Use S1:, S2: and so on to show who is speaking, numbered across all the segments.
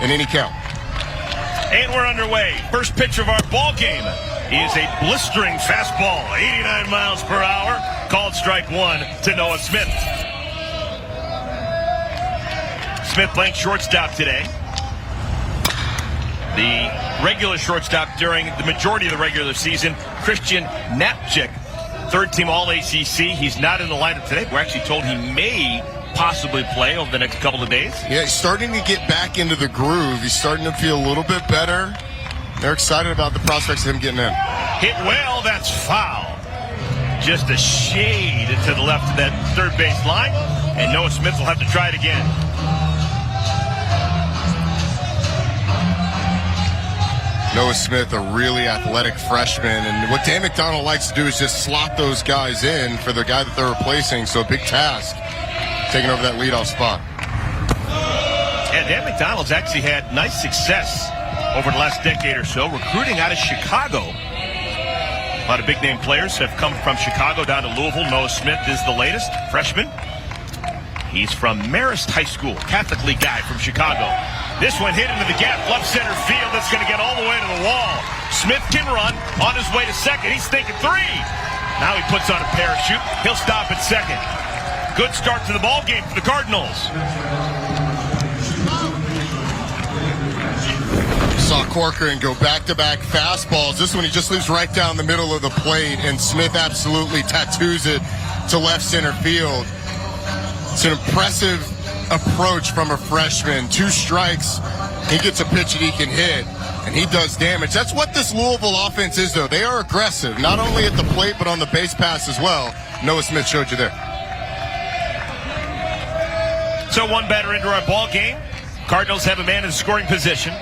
S1: in any count.
S2: And we're underway. First pitch of our ball game is a blistering fastball, 89 miles per hour, called strike one to Noah Smith. Smith playing shortstop today. The regular shortstop during the majority of the regular season, Christian Knapczyk, third-team All-ACC. He's not in the lineup today. We're actually told he may possibly play over the next couple of days.
S1: Yeah, he's starting to get back into the groove. He's starting to feel a little bit better. They're excited about the prospects of him getting in.
S2: Hit well, that's foul. Just a shade to the left of that third base line, and Noah Smith will have to try it again.
S1: Noah Smith, a really athletic freshman, and what Dan McDonald likes to do is just slot those guys in for the guy that they're replacing, so a big task, taking over that leadoff spot.
S2: Yeah, Dan McDonald's actually had nice success over the last decade or so, recruiting out of Chicago. A lot of big-name players have come from Chicago down to Louisville. Noah Smith is the latest freshman. He's from Marist High School, Catholic League guy from Chicago. This one hit into the gap, left center field. That's going to get all the way to the wall. Smith can run on his way to second. He's thinking three. Now he puts on a parachute. He'll stop at second. Good start to the ball game for the Cardinals.
S1: Saw Corcoran go back-to-back fastballs. This one he just leaves right down the middle of the plate, and Smith absolutely tattoos it to left center field. It's an impressive approach from a freshman. 2 strikes, he gets a pitch that he can hit, and he does damage. That's what this Louisville offense is, though. They are aggressive, not only at the plate, but on the base pass as well. Noah Smith showed you there.
S2: So one batter into our ball game. Cardinals have a man in scoring position.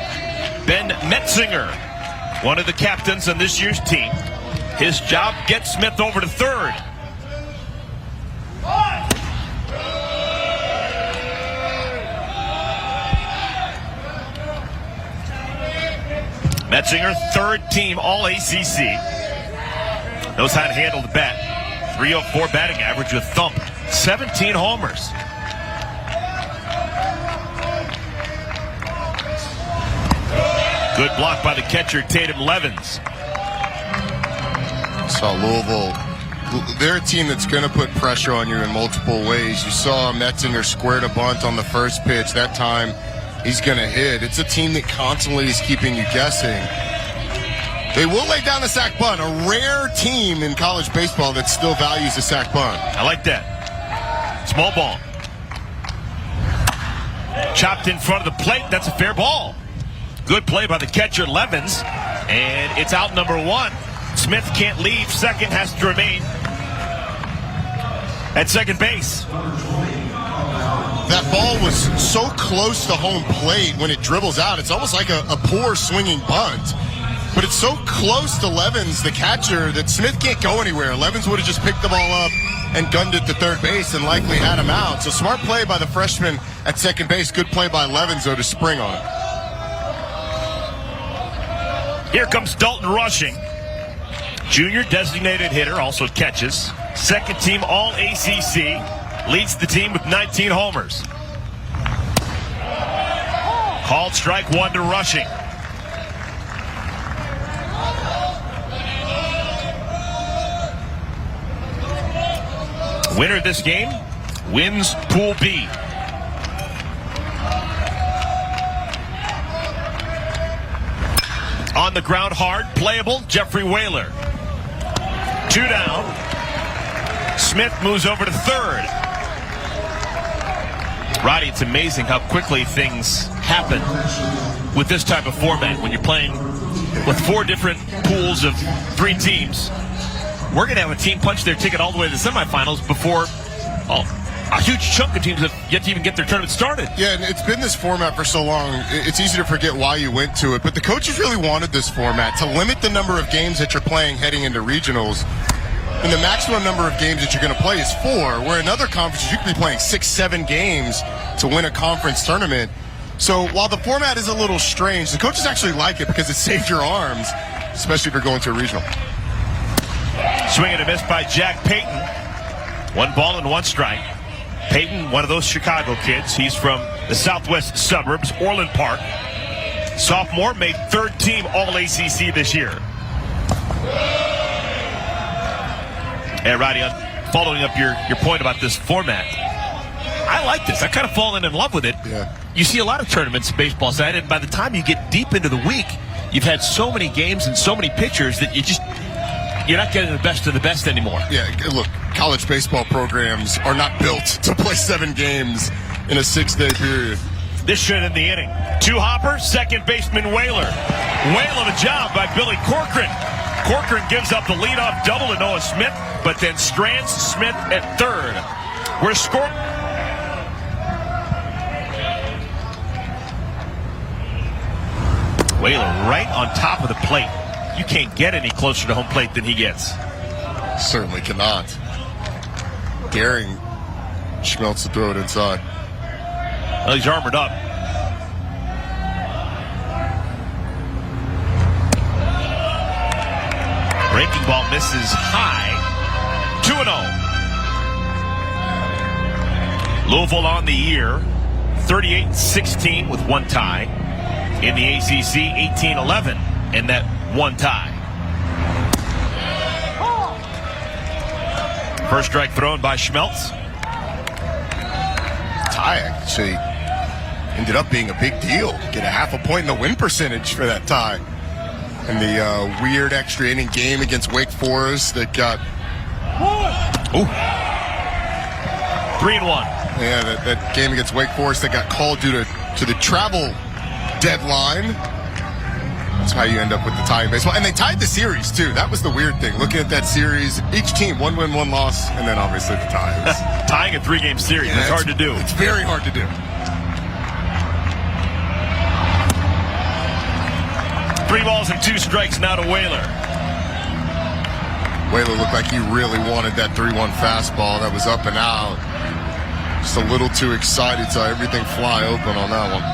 S2: Ben Metzinger, one of the captains on this year's team. His job gets Smith over to third. Metzinger, third-team All-ACC. Knows how to handle the bat. 304 batting average with thump. 17 homers. Good block by the catcher, Tatum Levens.
S1: Saw Louisville. They're a team that's going to put pressure on you in multiple ways. You saw Metzinger squared a bunt on the first pitch. That time, he's going to hit. It's a team that constantly is keeping you guessing. They will lay down the sack bunt. A rare team in college baseball that still values the sack bunt.
S2: I like that. Small ball. Chopped in front of the plate. That's a fair ball. Good play by the catcher, Levens. And it's out number 1. Smith can't leave. Second has to remain at second base.
S1: That ball was so close to home plate when it dribbles out. It's almost like a poor swinging bunt. But it's so close to Levens, the catcher, that Smith can't go anywhere. Levens would have just picked the ball up and gunned it to third base and likely had him out. So smart play by the freshman at second base. Good play by Levens, though, to spring on it.
S2: Here comes Dalton Rushing. Junior designated hitter, also catches. Second team All-ACC. Leads the team with 19 homers. Called strike 1 to Rushing. Winner of this game wins Pool B. On the ground hard, playable, Jeffrey Whaler. 2 down. Smith moves over to third. Roddy, it's amazing how quickly things happen with this type of format when you're playing with 4 different pools of 3 teams. We're going to have a team punch their ticket all the way to the semifinals before a huge chunk of teams have yet to even get their tournament started.
S1: Yeah, and it's been this format for so long, it's easy to forget why you went to it. But the coaches really wanted this format to limit the number of games that you're playing heading into regionals. And the maximum number of games that you're going to play is 4, where in other conferences you could be playing 6, 7 games to win a conference tournament. So while the format is a little strange, the coaches actually like it because it saved your arms, especially if you're going to a regional.
S2: Swing and a miss by Jack Payton. 1 ball and 1 strike. Payton, one of those Chicago kids. He's from the southwest suburbs, Orland Park. Sophomore, made third team All-ACC this year. And Roddy, following up your point about this format, I like this. I kind of fallen in love with it.
S1: Yeah.
S2: You see a lot of tournaments in baseball side, and by the time you get deep into the week, you've had so many games and so many pitchers that you're not getting the best of the best anymore.
S1: Yeah, look, college baseball programs are not built to play 7 games in a 6-day period.
S2: This should end the inning. 2 hoppers, second baseman Whaler. Whale of a job by Billy Corcoran. Corcoran gives up the leadoff double to Noah Smith, but then strands Smith at third. We're scoring. Whaler right on top of the plate. You can't get any closer to home plate than he gets.
S1: Certainly cannot. Daring Schmeltz to throw it inside.
S2: Well, he's armored up. Breaking ball misses high. 2-0. Louisville on the year. 38-16 with 1 tie. In the ACC, 18-11 and that 1 tie. First strike thrown by Schmeltz.
S1: Tie actually ended up being a big deal. Get a half a point in the win percentage for that tie. And the weird extra inning game against Wake Forest that got
S2: 3-1.
S1: Yeah, that game against Wake Forest that got called due to the travel deadline. That's how you end up with the tie in baseball. And they tied the series, too. That was the weird thing. Looking at that series, each team, 1 win, 1 loss, and then obviously the ties.
S2: Tying a 3-game series, yeah, it's hard to do.
S1: It's very hard to do.
S2: 3 balls and 2 strikes now to Whaler.
S1: Whaler looked like he really wanted that 3-1 fastball that was up and out. Just a little too excited, saw everything fly open on that one.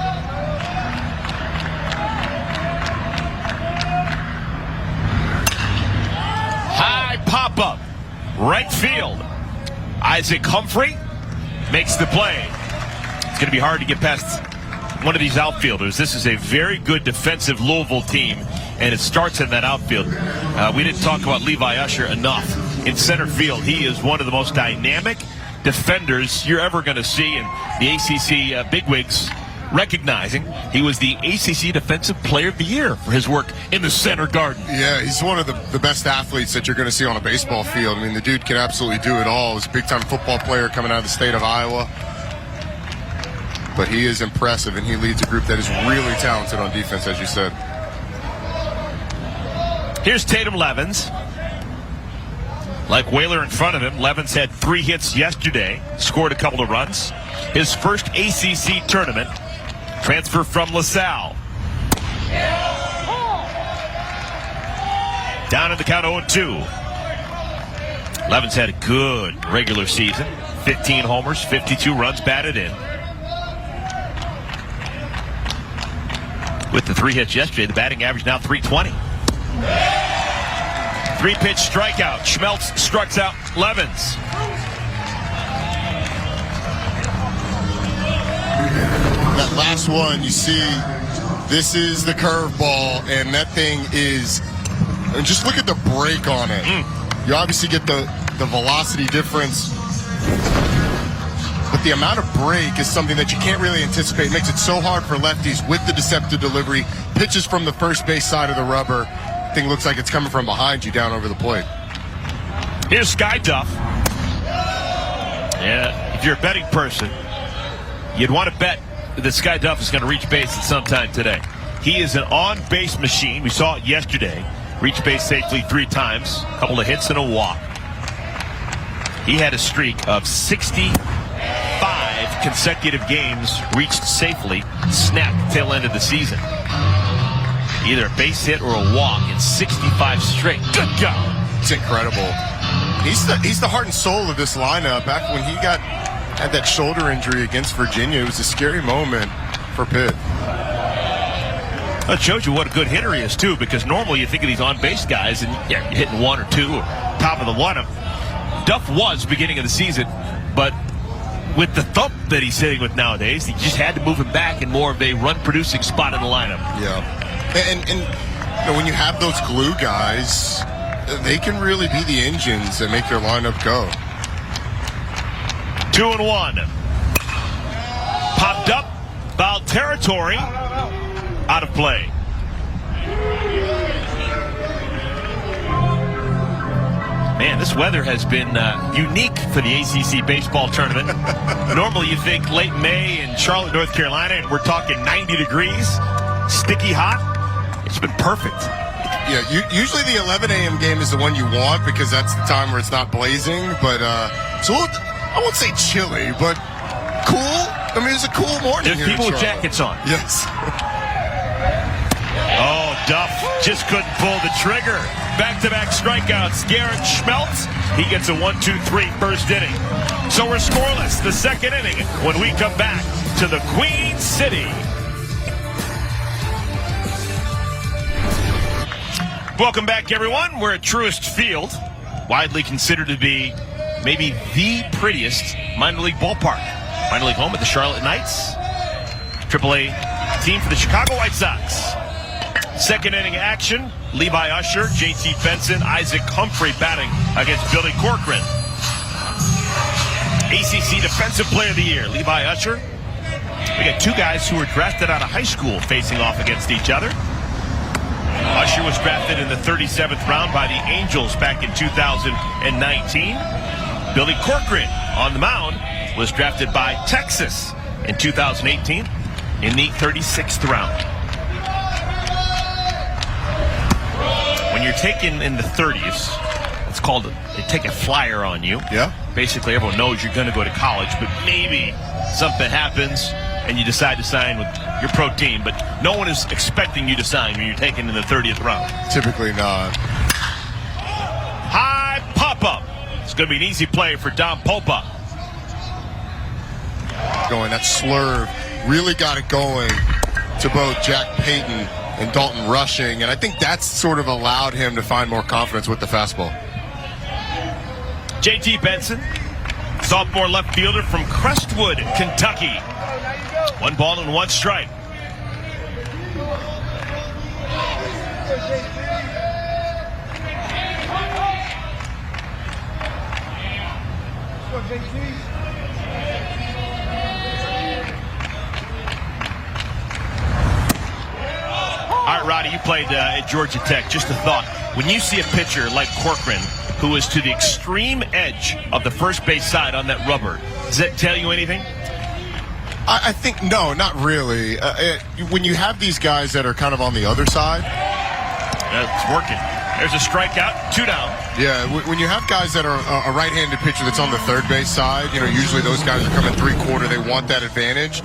S2: Pop-up, right field. Isaac Humphrey makes the play. It's going to be hard to get past one of these outfielders. This is a very good defensive Louisville team, and it starts in that outfield. We didn't talk about Levi Usher enough. In center field, he is one of the most dynamic defenders you're ever going to see, and the ACC bigwigs recognizing he was the ACC Defensive Player of the Year for his work in the center garden.
S1: Yeah, he's one of the best athletes that you're going to see on a baseball field. I mean, the dude can absolutely do it all. He's a big-time football player coming out of the state of Iowa. But he is impressive, and he leads a group that is really talented on defense, as you said.
S2: Here's Tatum Levens. Like Whaler in front of him, Levens had 3 hits yesterday, scored a couple of runs. His first ACC tournament. Transfer from LaSalle. Down in the count 0-2. Levens had a good regular season. 15 homers, 52 runs batted in. With the 3 hits yesterday, the batting average now 320. 3-pitch strikeout. Schmeltz strikes out Levens.
S1: That last one, you see, this is the curveball, and that thing is, and just look at the break on it. You obviously get the velocity difference, but the amount of break is something that you can't really anticipate. It makes it so hard for lefties with the deceptive delivery. Pitches from the first base side of the rubber. Thing looks like it's coming from behind you down over the plate.
S2: Here's Sky Duff. Yeah, if you're a betting person, you'd want to bet that Sky Duff is going to reach base at some time today. He is an on-base machine. We saw it yesterday. Reached base safely 3 times. A couple of hits and a walk. He had a streak of 65 consecutive games reached safely, snapped tail end of the season. Either a base hit or a walk in 65 straight. Good God.
S1: It's incredible. He's the heart and soul of this lineup. Back when he had that shoulder injury against Virginia, it was a scary moment for Pitt.
S2: That shows you what a good hitter he is, too, because normally you think of these on-base guys and you're hitting 1 or 2 or top of the lineup. Duff was beginning of the season, but with the thump that he's hitting with nowadays, he just had to move him back in more of a run-producing spot in the lineup.
S1: Yeah. And you know, when you have those glue guys, they can really be the engines that make your lineup go.
S2: 2-1. Popped up. Foul territory. Out of play. Man, this weather has been unique for the ACC baseball tournament. Normally you think late May in Charlotte, North Carolina, and we're talking 90 degrees, sticky hot. It's been perfect.
S1: Yeah, usually the 11 a.m. game is the one you want because that's the time where it's not blazing. But so I won't say chilly, but cool. I mean, it's a cool morning.
S2: There's people with jackets on.
S1: Yes.
S2: Oh, Duff just couldn't pull the trigger. Back-to-back strikeouts. Garrett Schmeltz, he gets a 1-2-3 first inning. So we're scoreless the second inning when we come back to the Queen City. Welcome back, everyone. We're at Truist Field, widely considered to be maybe the prettiest minor league ballpark. Minor league home at the Charlotte Knights, AAA team for the Chicago White Sox. Second inning action, Levi Usher, JT Benson, Isaac Humphrey batting against Billy Corcoran. ACC Defensive Player of the Year, Levi Usher. We got two guys who were drafted out of high school facing off against each other. Usher was drafted in the 37th round by the Angels back in 2019. Billy Corcoran on the mound was drafted by Texas in 2018 in the 36th round. When you're taken in the 30s, it's called they take a flyer on you.
S1: Yeah.
S2: Basically, everyone knows you're going to go to college, but maybe something happens and you decide to sign with your pro team, but no one is expecting you to sign when you're taken in the 30th round.
S1: Typically not.
S2: High pop-up. It's going to be an easy play for Dom Popa.
S1: Going, that slurve really got it going to both Jack Payton and Dalton Rushing, and I think that's sort of allowed him to find more confidence with the fastball.
S2: JT Benson, sophomore left fielder from Crestwood, Kentucky. 1 ball and 1 strike. All right, Roddy, you played at Georgia Tech. Just a thought. When you see a pitcher like Corcoran, who is to the extreme edge of the first base side on that rubber, does that tell you anything?
S1: I think, no, not really. When you have these guys that are kind of on the other side.
S2: It's working. There's a strikeout, 2 down.
S1: Yeah, when you have guys that are a right-handed pitcher that's on the third base side, you know, usually those guys are coming 3/4. They want that advantage.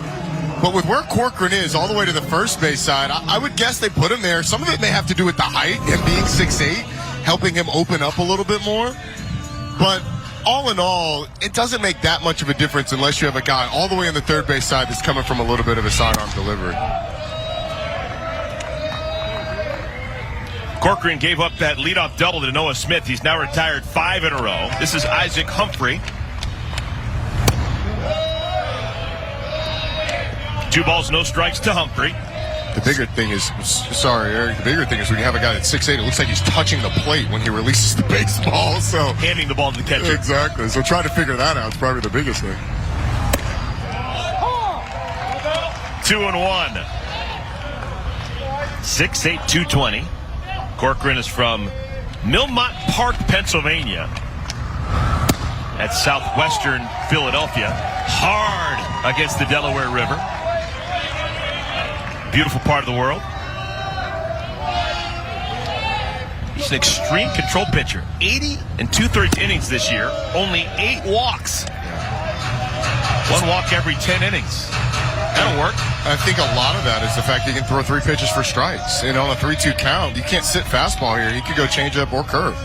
S1: But with where Corcoran is, all the way to the first base side, I would guess they put him there. Some of it may have to do with the height, him being 6'8", helping him open up a little bit more. But all in all, it doesn't make that much of a difference unless you have a guy all the way on the third base side that's coming from a little bit of a sidearm delivery.
S2: Corcoran gave up that leadoff double to Noah Smith. He's now retired 5 in a row. This is Isaac Humphrey. 2 balls, no strikes to Humphrey.
S1: The bigger thing is, sorry, Eric, the bigger thing is when you have a guy that's 6'8", it looks like he's touching the plate when he releases the baseball. So
S2: handing the ball to the catcher.
S1: Exactly. So trying to figure that out is probably the biggest thing.
S2: 2-1. 6'8", 220. Corcoran is from Millmont Park, Pennsylvania. That's southwestern Philadelphia. Hard against the Delaware River. Beautiful part of the world. He's an extreme control pitcher. 80 2/3 innings this year. Only 8 walks. 1 walk every 10 innings. That'll work.
S1: I think a lot of that is the fact he can throw 3 pitches for strikes. And on a 3-2 count, you can't sit fastball here. He could go changeup or curve.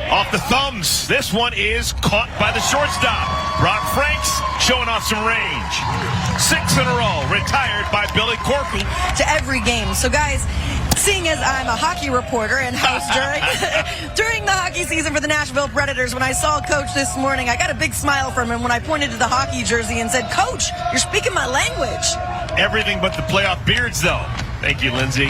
S2: Off the thumbs. This one is caught by the shortstop. Brock Franks showing off some range. 6 in a row, retired by Billy Corcoran.
S3: To every game. So guys, seeing as I'm a hockey reporter and host during the hockey season for the Nashville Predators, when I saw Coach this morning, I got a big smile from him when I pointed to the hockey jersey and said, "Coach, you're speaking my language."
S2: Everything but the playoff beards, though. Thank you, Lindsay.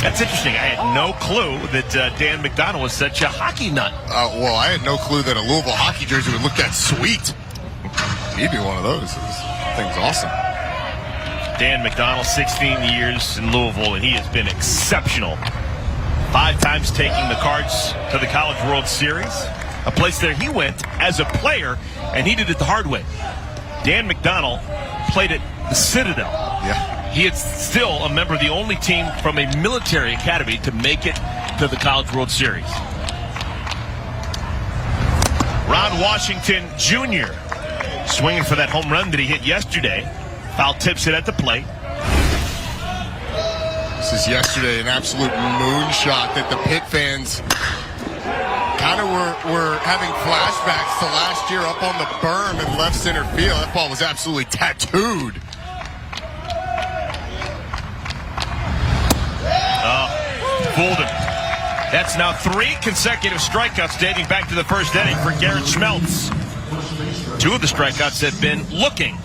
S2: That's interesting. I had no clue that Dan McDonald was such a hockey nut.
S1: Well, I had no clue that a Louisville hockey jersey would look that sweet. He'd be one of those. This thing's awesome.
S2: Dan McDonald, 16 years in Louisville, and he has been exceptional. 5 times taking the Cards to the College World Series, a place that he went as a player, and he did it the hard way. Dan McDonald played at the Citadel.
S1: Yeah.
S2: He is still a member of the only team from a military academy to make it to the College World Series. Ron Washington Jr. swinging for that home run that he hit yesterday. Foul tips it at the plate.
S1: This is yesterday, an absolute moonshot that the Pitt fans kind of were having flashbacks to last year up on the berm in left center field. That ball was absolutely tattooed.
S2: Fooled him. That's now 3 consecutive strikeouts dating back to the first inning for Garrett Schmeltz. 2 of the strikeouts have been looking.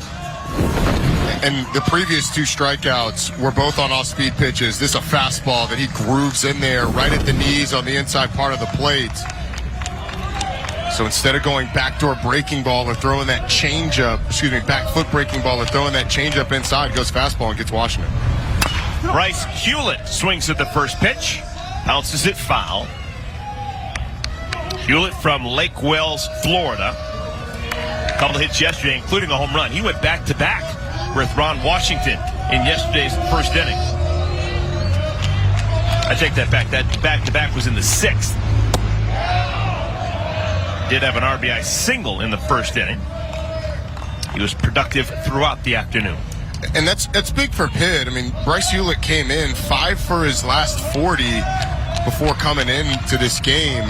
S1: And the previous 2 strikeouts were both on off-speed pitches. This is a fastball that he grooves in there right at the knees on the inside part of the plate. So instead of going backdoor breaking ball or throwing that changeup, back foot breaking ball or throwing that changeup inside, goes fastball and gets Washington.
S2: Bryce Hewlett swings at the first pitch, bounces it foul. Hewlett from Lake Wales, Florida. A couple of hits yesterday, including a home run. He went back-to-back with Ron Washington in yesterday's first inning. I take that back. That back-to-back was in the 6th. Did have an RBI single in the first inning. He was productive throughout the afternoon.
S1: And that's big for Pitt. I mean, Bryce Hewlett came in 5 for his last 40 before coming into this game,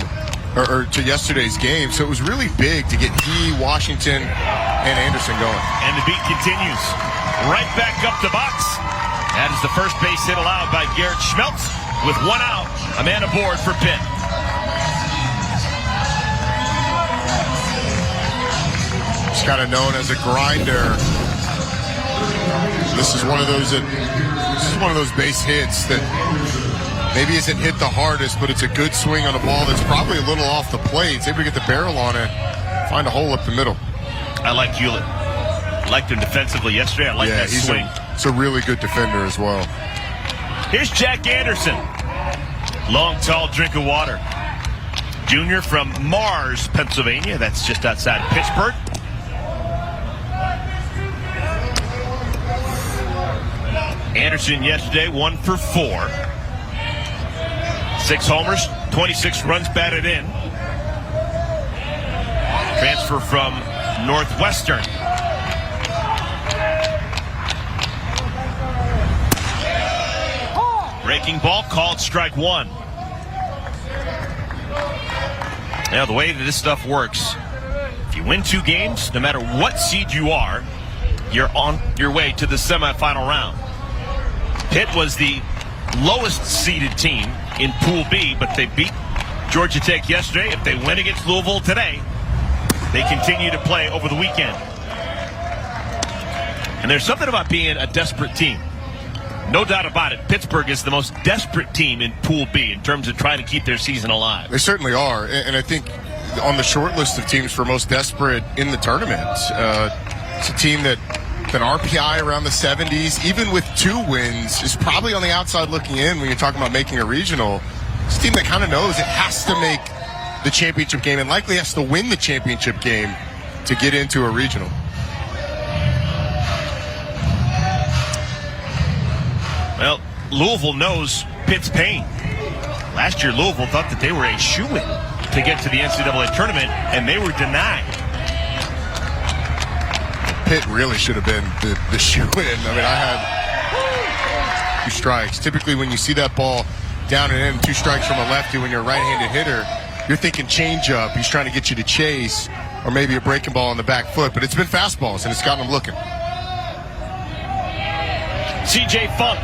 S1: or to yesterday's game. So it was really big to get he, Washington, and Anderson going.
S2: And the beat continues. Right back up the box. That is the first base hit allowed by Garrett Schmeltz. With 1 out, a man aboard for Pitt.
S1: He's kind of known as a grinder. This is one of those base hits that maybe isn't hit the hardest, but it's a good swing on a ball that's probably a little off the plate. He's able to get the barrel on it, find a hole up the middle.
S2: I like Hewlett. Liked him defensively yesterday. I like that swing.
S1: He's a really good defender as well.
S2: Here's Jack Anderson. Long, tall drink of water. Junior from Mars, Pennsylvania. That's just outside of Pittsburgh. Anderson yesterday, 1 for 4. 6 homers, 26 runs batted in. Transfer from Northwestern. Breaking ball called strike 1. Now, the way that this stuff works, if you win 2 games, no matter what seed you are, you're on your way to the semifinal round. Pitt was the lowest seeded team in Pool B, but they beat Georgia Tech yesterday. If they win against Louisville today, they continue to play over the weekend. And there's something about being a desperate team. No doubt about it. Pittsburgh is the most desperate team in Pool B in terms of trying to keep their season alive.
S1: They certainly are. And I think on the short list of teams for most desperate in the tournament, it's a team that RPI around the 70s, even with 2 wins, is probably on the outside looking in when you're talking about making a regional. It's a team that kind of knows it has to make the championship game and likely has to win the championship game to get into a regional.
S2: Well, Louisville knows Pitt's pain. Last year, Louisville thought that they were a shoo-in to get to the NCAA tournament, and they were denied.
S1: Pitt really should have been the shoe-in. I mean, I had 2 strikes. Typically, when you see that ball down and in, 2 strikes from a lefty when you're a right-handed hitter, you're thinking changeup. He's trying to get you to chase, or maybe a breaking ball on the back foot. But it's been fastballs, and it's gotten him looking.
S2: C.J. Funk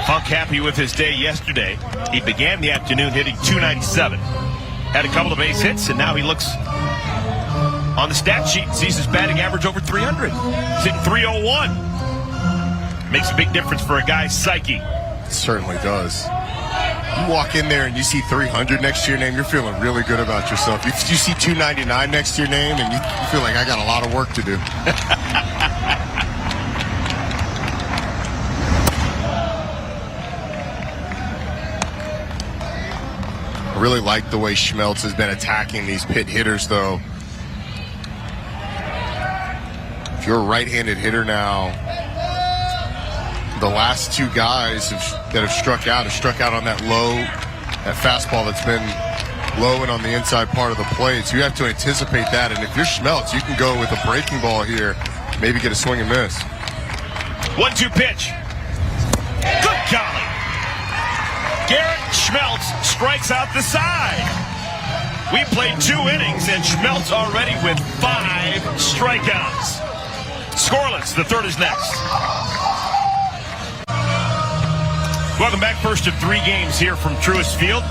S2: Funk happy with his day yesterday. He began the afternoon hitting .297. Had a couple of base hits, and now he looks on the stat sheet, sees his batting average over 300. He's hitting .301. Makes a big difference for a guy's psyche.
S1: It certainly does. You walk in there and you see 300 next to your name, you're feeling really good about yourself. You see 299 next to your name, and you feel like I got a lot of work to do. I really like the way Schmeltz has been attacking these pit hitters, though. If you're a right-handed hitter now, the last two guys that have struck out on that fastball that's been low and on the inside part of the plate. So you have to anticipate that. And if you're Schmeltz, you can go with a breaking ball here, maybe get a swing and miss.
S2: 1-2 pitch. Good golly. Garrett Schmeltz strikes out the side. We played 2 innings, and Schmeltz already with 5 strikeouts. Scoreless. The third is next. Welcome back. First of 3 games here from Truist Field.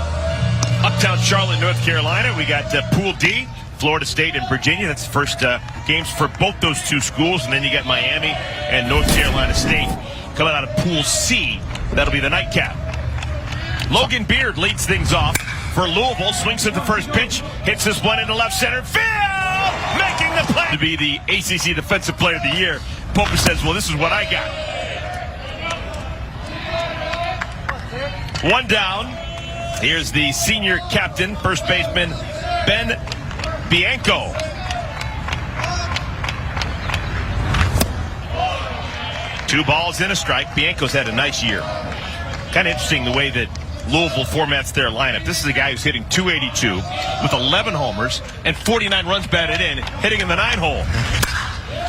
S2: Uptown Charlotte, North Carolina. We got Pool D, Florida State and Virginia. That's the first games for both those 2 schools. And then you got Miami and North Carolina State coming out of Pool C. That'll be the nightcap. Logan Beard leads things off for Louisville. Swings at the first pitch. Hits this one into left center field. Making the play to be the ACC Defensive Player of the Year. Popa says, well, this is what I got. 1 down. Here's the senior captain, first baseman, Ben Bianco. Two balls and a strike. Bianco's had a nice year. Kind of interesting the way that Louisville formats their lineup. This is a guy who's hitting .282 with 11 homers and 49 runs batted in, hitting in the 9-hole.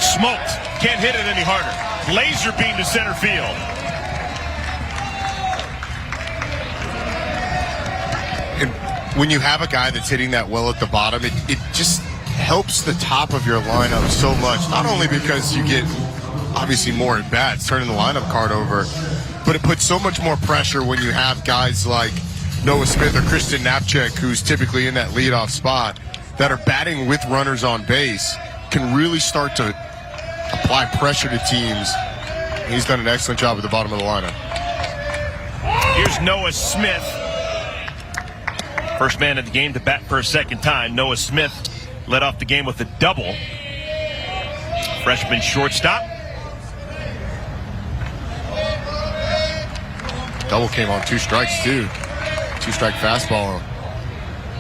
S2: Smoked. Can't hit it any harder. Laser beam to center field.
S1: And when you have a guy that's hitting that well at the bottom, it just helps the top of your lineup so much. Not only because you get obviously more at bats, turning the lineup card over, but it puts so much more pressure when you have guys like Noah Smith or Kristen Knapczyk, who's typically in that leadoff spot, that are batting with runners on base, can really start to apply pressure to teams. He's done an excellent job at the bottom of the lineup.
S2: Here's Noah Smith. First man of the game to bat for a second time. Noah Smith led off the game with a double. Freshman shortstop.
S1: Double came on 2 strikes, too. 2-strike fastball.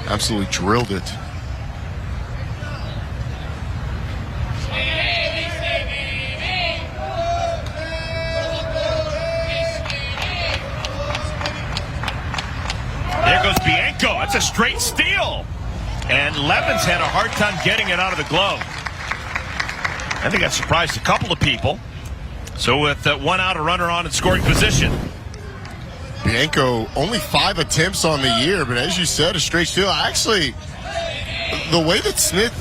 S1: Absolutely drilled it.
S2: There goes Bianco. That's a straight steal. And Levens had a hard time getting it out of the glove. I think that surprised a couple of people. So with 1 out, a runner on in scoring position.
S1: Bianco, only 5 attempts on the year, but as you said, a straight steal. Actually, the way that Smith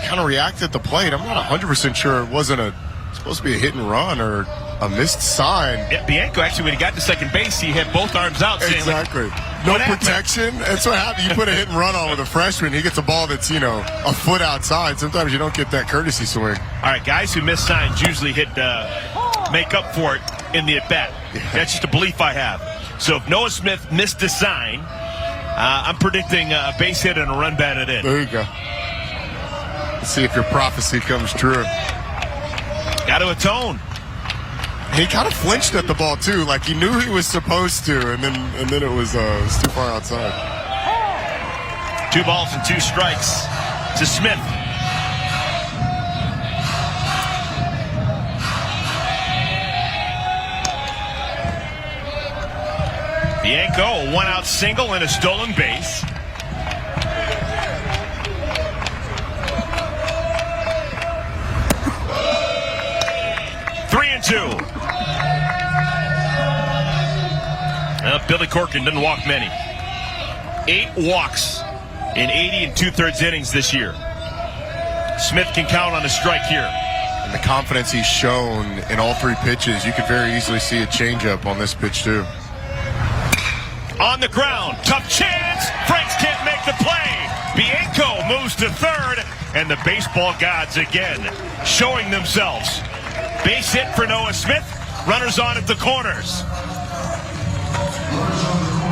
S1: kind of reacted at the plate, I'm not 100% sure it wasn't supposed to be a hit and run or a missed sign.
S2: Yeah, Bianco, actually, when he got to second base, he had both arms out.
S1: Exactly. No protection. That's what happened. You put a hit and run on with a freshman, he gets a ball that's, a foot outside. Sometimes you don't get that courtesy swing.
S2: All right, guys who miss signs usually make up for it in the at-bat. That's just a belief I have. So if Noah Smith missed a sign, I'm predicting a base hit and a run batted in.
S1: There you go. Let's see if your prophecy comes true.
S2: Got to atone.
S1: He kind of flinched at the ball, too. Like he knew he was supposed to, and then it was too far outside.
S2: 2 balls and 2 strikes to Smith. Bianco, a 1-out single and a stolen base. Three and 2. Billy Corcoran didn't walk many. 8 walks in 80 2/3 innings this year. Smith can count on a strike here.
S1: the confidence he's shown in all 3 pitches, you could very easily see a changeup on this pitch too.
S2: On the ground, tough chance. Franks can't make the play. Bianco moves to third, and the baseball gods again showing themselves. Base hit for Noah Smith. Runners on at the corners.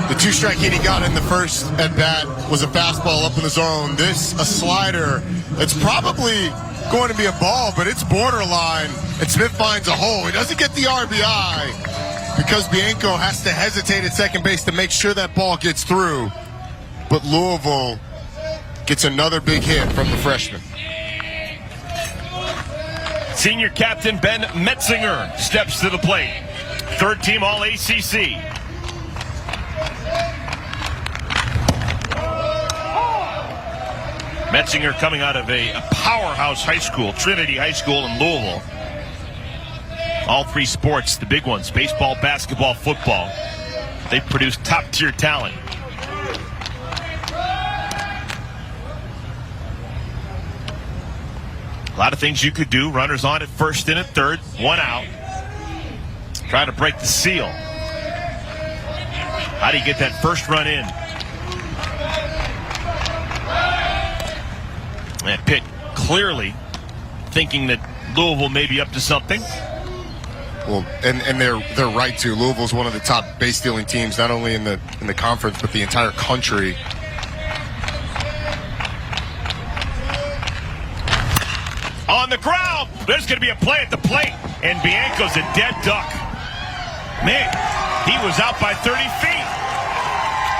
S1: The 2-strike hit he got in the first at bat was a fastball up in the zone. This, a slider that's probably going to be a ball, but it's borderline, and Smith finds a hole. He doesn't get the RBI because Bianco has to hesitate at second base to make sure that ball gets through. But Louisville gets another big hit from the freshman.
S2: Senior captain Ben Metzinger steps to the plate. Third team All-ACC. Metzinger coming out of a powerhouse high school, Trinity High School in Louisville. All 3 sports, the big ones, baseball, basketball, football. They produce top-tier talent. A lot of things you could do. Runners on at first and at third. 1 out. Try to break the seal. How do you get that first run in? And Pitt clearly thinking that Louisville may be up to something.
S1: Well, and they're right to. Louisville's one of the top base stealing teams, not only in the conference but the entire country.
S2: On the ground, there's going to be a play at the plate, and Bianco's a dead duck. Man, he was out by 30 feet.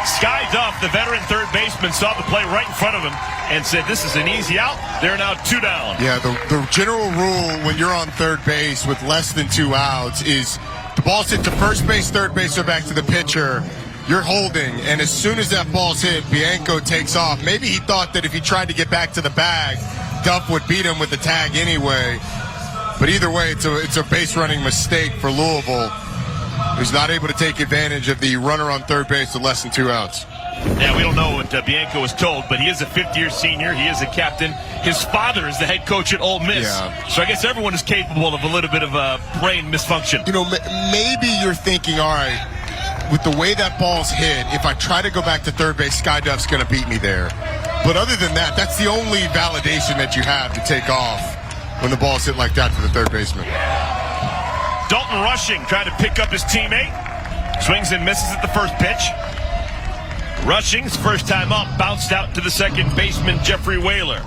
S2: Sky Duff, the veteran third baseman, saw the play right in front of him and said, this is an easy out. They're now 2 down.
S1: Yeah, the general rule when you're on third base with less than 2 outs is the ball's hit to first base, third base, or back to the pitcher. You're holding, and as soon as that ball's hit, Bianco takes off. Maybe he thought that if he tried to get back to the bag, Duff would beat him with the tag anyway. But either way, it's a base running mistake for Louisville, who's not able to take advantage of the runner on third base with less than 2 outs.
S2: Yeah, we don't know what Bianco was told, but he is a 5th-year senior. He is a captain. His father is the head coach at Ole Miss.
S1: Yeah.
S2: So I guess everyone is capable of a little bit of a brain misfunction.
S1: You know, maybe you're thinking, all right, with the way that ball's hit, if I try to go back to third base, Sky Duff's going to beat me there. But other than that, that's the only validation that you have to take off when the ball's hit like that to the third baseman.
S2: Dalton Rushing trying to pick up his teammate. Swings and misses at the first pitch. Rushing's first time up, bounced out to the second baseman, Jeffrey Whaler.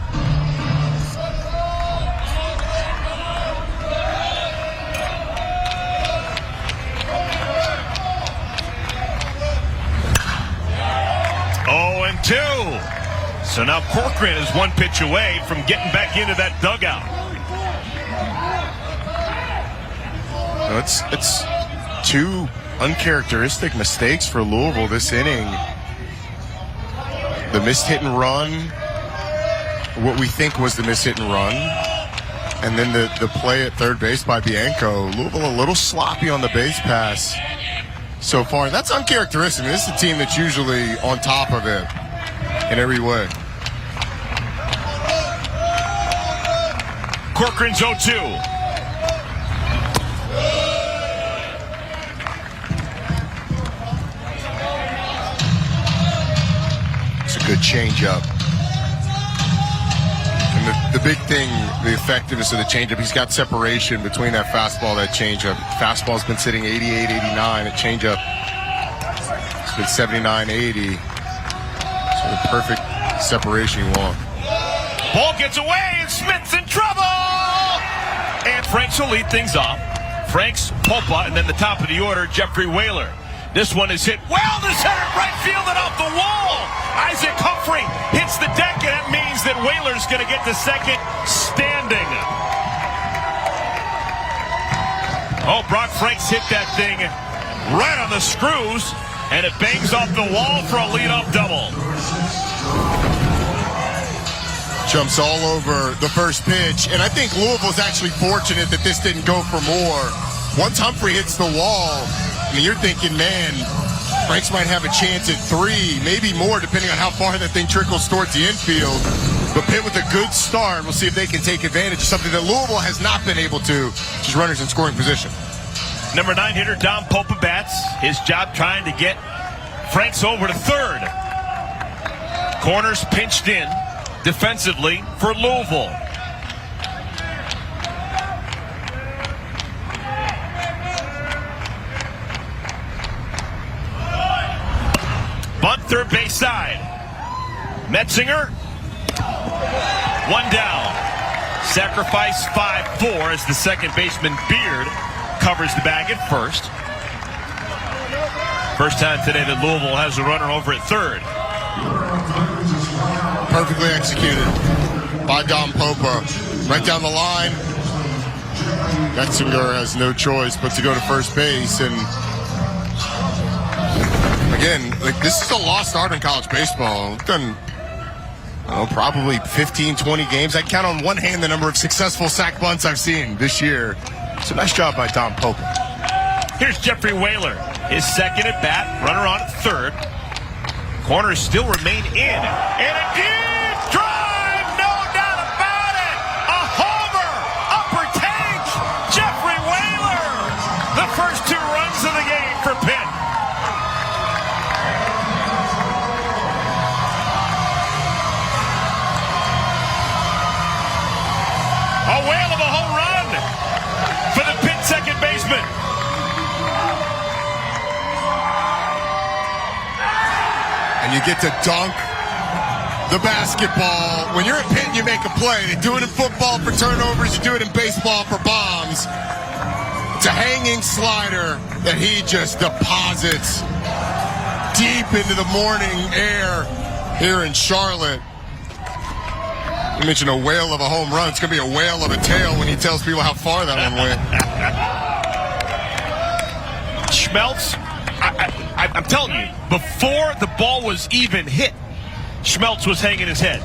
S2: Oh, and 2. So now Corcoran is 1 pitch away from getting back into that dugout.
S1: It's 2 uncharacteristic mistakes for Louisville this inning. The missed hit and run, what we think was the missed hit and run, and then the play at third base by Bianco. Louisville a little sloppy on the base pass so far. That's uncharacteristic. I mean, this is a team that's usually on top of it in every way.
S2: Corcoran's 0-2.
S1: Good changeup. And the big thing, the effectiveness of the changeup, he's got separation between that fastball, that changeup. Fastball's been sitting 88, 89. At changeup, it's been 79, 80. So the perfect separation you want.
S2: Ball gets away, and Smith's in trouble! And Franks will lead things off. Franks, Popa, and then the top of the order, Jeffrey Whaler. This one is hit well to center, right field and off the wall. Isaac Humphrey hits the deck, and that means that Whaler's going to get to second standing. Oh, Brock Franks hit that thing right on the screws, and it bangs off the wall for a leadoff double.
S1: Jumps all over the first pitch, and I think Louisville's actually fortunate that this didn't go for more. Once Humphrey hits the wall, I mean, you're thinking, man, Franks might have a chance at 3, maybe more, depending on how far that thing trickles towards the infield. But hit with a good start. We'll see if they can take advantage of something that Louisville has not been able to, which is runners in scoring position.
S2: Number 9 hitter Dom Popa bats. His job trying to get Franks over to third. Corners pinched in defensively for Louisville. Bunt third base side. Metzinger. One down. Sacrifice 5-4 as the second baseman Beard covers the bag at first. First time today that Louisville has a runner over at third.
S1: Perfectly executed by Dom Popa. Right down the line. Metzinger has no choice but to go to first base. And again, like, this is a lost art in college baseball. We've done probably 15, 20 games. I count on one hand the number of successful sack bunts I've seen this year. So nice job by Dom Popa.
S2: Here's Jeffrey Whaler. His second at bat, runner on at third. Corners still remain in. And a deep drive, no doubt about it. A homer, upper tank, Jeffrey Whaler. The first 2 runs of the game for Pitt. A whale of a home run for the Pitt second baseman.
S1: And you get to dunk the basketball. When you're at Pitt, you make a play. They do it in football for turnovers. You do it in baseball for bombs. It's a hanging slider that he just deposits deep into the morning air here in Charlotte. You mentioned a whale of a home run. It's going to be a whale of a tail when he tells people how far that one went.
S2: Schmeltz, I'm telling you, before the ball was even hit, Schmeltz was hanging his head.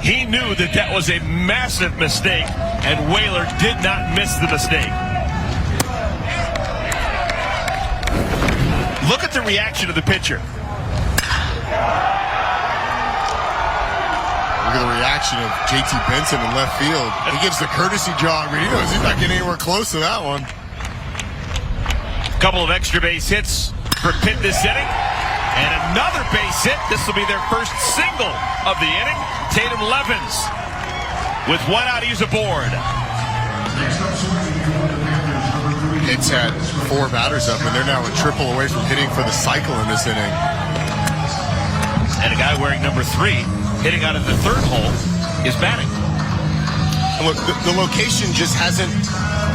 S2: He knew that that was a massive mistake, and Whaler did not miss the mistake. Look at the reaction of the pitcher.
S1: Look at the reaction of JT Benson in left field. He gives the courtesy jog, but he knows he's not getting anywhere close to that one.
S2: Couple of extra base hits for Pitt this inning. And another base hit. This will be their first single of the inning. Tatum Levens with 1 out, he's aboard.
S1: Pitt's had 4 batters up, and they're now a triple away from hitting for the cycle in this inning.
S2: And a guy wearing number 3 hitting out of the third hole is batting.
S1: And look, the location just hasn't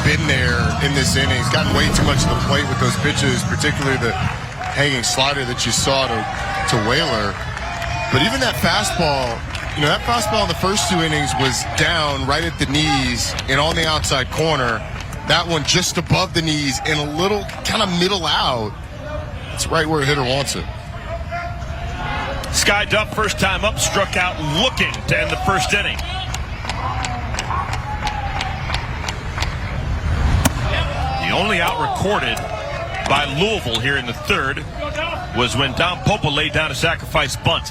S1: been there in this inning. He's gotten way too much to the plate with those pitches, particularly the hanging slider that you saw to Whaler. But even that fastball, that fastball in the first 2 innings was down right at the knees and on the outside corner. That one just above the knees and a little kind of middle out. It's right where a hitter wants it.
S2: Sky Duff, first time up, struck out looking to end the first inning. The only out recorded by Louisville here in the third was when Dom Popa laid down a sacrifice bunt.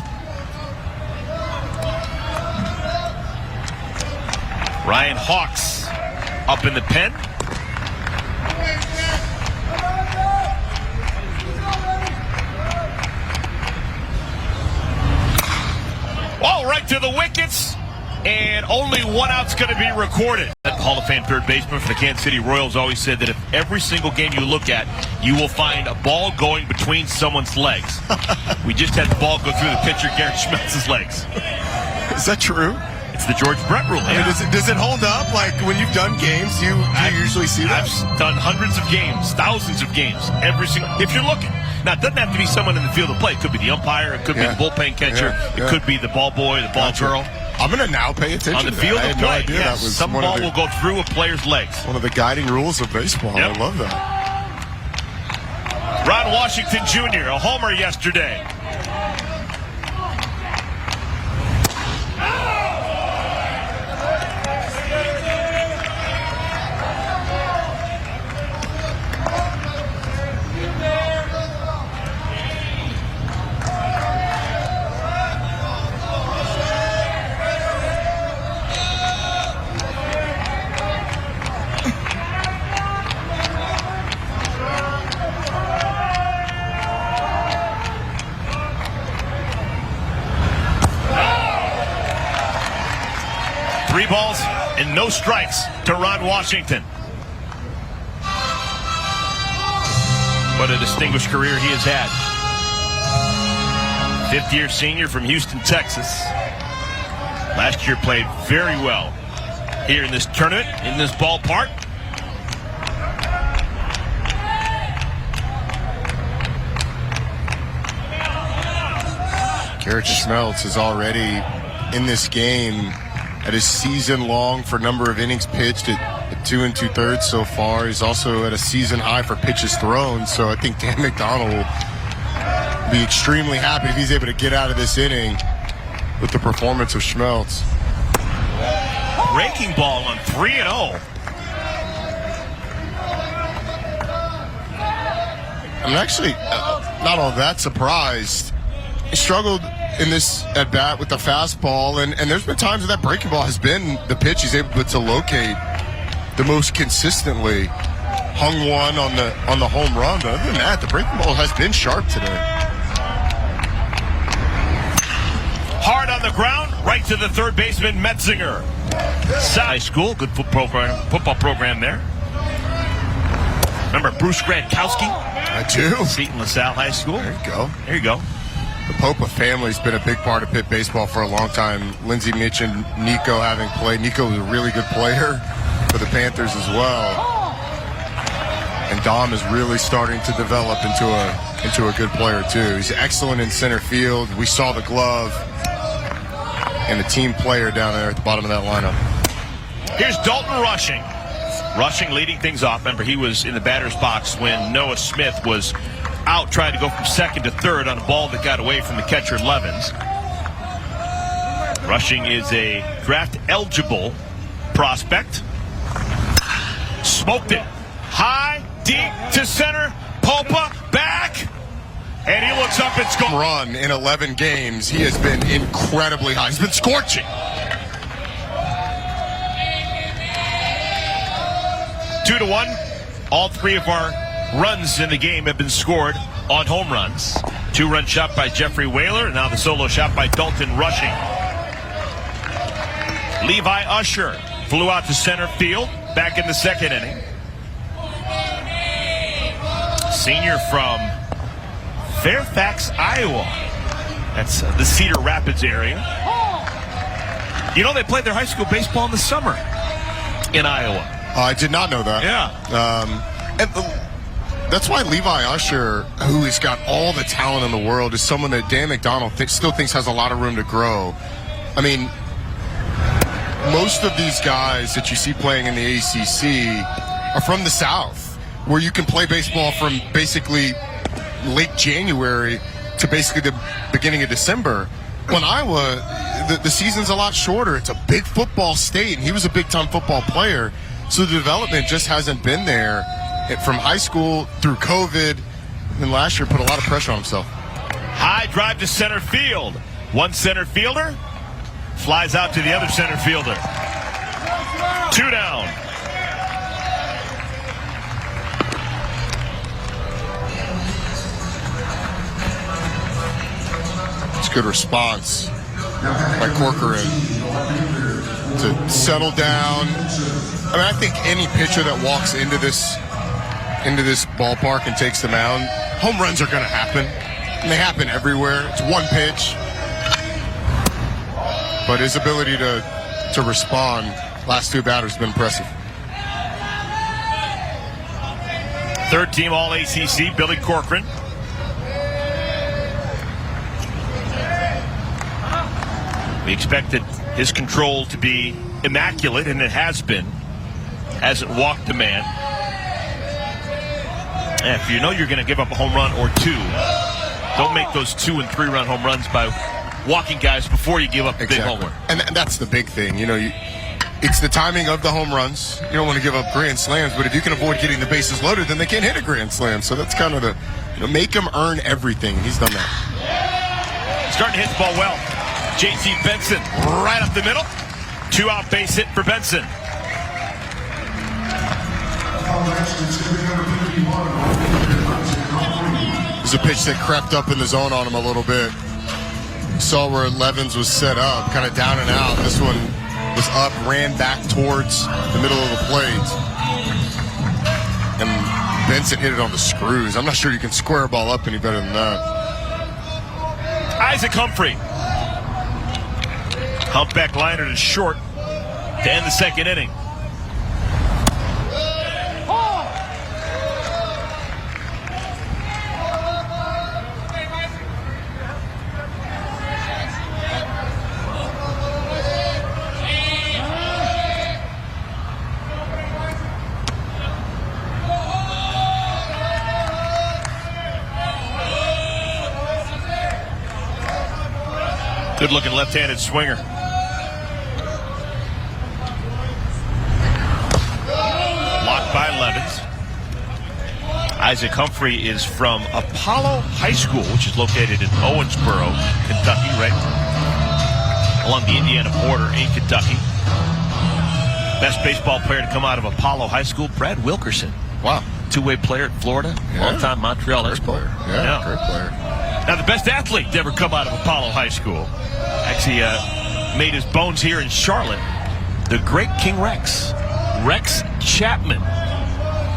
S2: Ryan Hawks up in the pen. All right to the wickets, and only 1 out's going to be recorded. Hall of Fame third baseman for the Kansas City Royals always said that if every single game you look at, you will find a ball going between someone's legs. We just had the ball go through the pitcher Garrett Schmeltz's legs.
S1: Is that true?
S2: It's the George Brett rule.
S1: I mean, does it hold up? Like when you've done games, do you usually see that?
S2: I've done hundreds of games, thousands of games. Every single, if you're looking. Now, it doesn't have to be someone in the field of play. It could be the umpire. It could be the bullpen catcher. It could be the ball boy, the ball girl.
S1: I'm going to now pay attention
S2: on the field of play.
S1: No
S2: yes, some ball will go through a player's legs.
S1: One of the guiding rules of baseball.
S2: Yep.
S1: I love that.
S2: Ron Washington Jr., a homer yesterday. balls and no strikes to Ron Washington. What a distinguished career he has had. Fifth-year senior from Houston, Texas. Last year played very well here in this tournament, in this ballpark.
S1: Garrett Schmeltz is already in this game at his season long for number of innings pitched at 2 2/3 so far. He's also at a season high for pitches thrown. So I think Dan McDonald will be extremely happy if he's able to get out of this inning with the performance of Schmeltz.
S2: Breaking ball on 3-0.
S1: I'm actually not all that surprised. He struggled in this at bat with the fastball, and there's been times where that breaking ball has been the pitch he's able to locate the most consistently. Hung one on the home run, but other than that, the breaking ball has been sharp today.
S2: Hard on the ground, right to the third baseman, Metzinger. High school, good football program there. Remember Bruce Gradkowski?
S1: I do.
S2: Seton LaSalle High School.
S1: There you go.
S2: There you go.
S1: The Popa family's been a big part of Pitt baseball for a long time. Lindsey, Mitch, and Nico having played. Nico was a really good player for the Panthers as well. And Dom is really starting to develop into a good player too. He's excellent in center field. We saw the glove and the team player down there at the bottom of that lineup.
S2: Here's Dalton Rushing. Rushing leading things off. Remember, he was in the batter's box when Noah Smith was out trying to go from second to third on a ball that got away from the catcher Levens. Rushing is a draft-eligible prospect. Smoked it. High, deep to center. Popa back. And he looks up, it's gone.
S1: Run in 11 games. He has been incredibly high. He's been scorching.
S2: 2-1. All three of our runs in the game have been scored on home runs. 2-run shot by Jeffrey Whaler, and now the solo shot by Dalton Rushing. Levi Usher flew out to center field back in the second inning. Senior from Fairfax, Iowa. That's the Cedar Rapids area. You know, they played their high school baseball in the summer in Iowa.
S1: I did not know that.
S2: Yeah.
S1: That's why Levi Usher, who has got all the talent in the world, is someone that Dan McDonald still thinks has a lot of room to grow. I mean, most of these guys that you see playing in the ACC are from the South, where you can play baseball from basically late January to basically the beginning of December. When Iowa, the season's a lot shorter. It's a big football state, and he was a big-time football player. So the development just hasn't been there from high school through COVID. And last year put a lot of pressure on himself.
S2: High drive to center field. One center fielder flies out to the other center fielder. 2 down.
S1: It's a good response by Corcoran to settle down. I mean, I think any pitcher that walks into this ballpark and takes the mound, home runs are going to happen. And they happen everywhere. It's one pitch. But his ability to respond last two batters has been impressive.
S2: Third team All-ACC, Billy Corcoran. We expected his control to be immaculate, and it has been. Hasn't walked a man. And if you know you're going to give up a home run or two, don't make those 2- and 3-run home runs by walking guys before you give up a big homer.
S1: And that's the big thing. You know, it's the timing of the home runs. You don't want to give up grand slams, but if you can avoid getting the bases loaded, then they can't hit a grand slam. So that's kind of the, make them earn everything. He's done that.
S2: Starting to hit the ball well. J.C. Benson right up the middle. 2-out base hit for Benson.
S1: There's a pitch that crept up in the zone on him a little bit. Saw where Levens was set up, kind of down and out. This one was up, ran back towards the middle of the plate. And Benson hit it on the screws. I'm not sure you can square a ball up any better than that.
S2: Isaac Humphrey. Humpback liner to short to end the second inning. Good-looking left-handed swinger. Blocked by Levins. Isaac Humphrey is from Apollo High School, which is located in Owensboro, Kentucky, right along the Indiana border in Kentucky. Best baseball player to come out of Apollo High School, Brad Wilkerson.
S1: Wow.
S2: Two-way player at Florida, long-time Montreal Explorer.
S1: Yeah, great player.
S2: Now, the best athlete to ever come out of Apollo High School. Actually made his bones here in Charlotte. The great King Rex. Rex Chapman.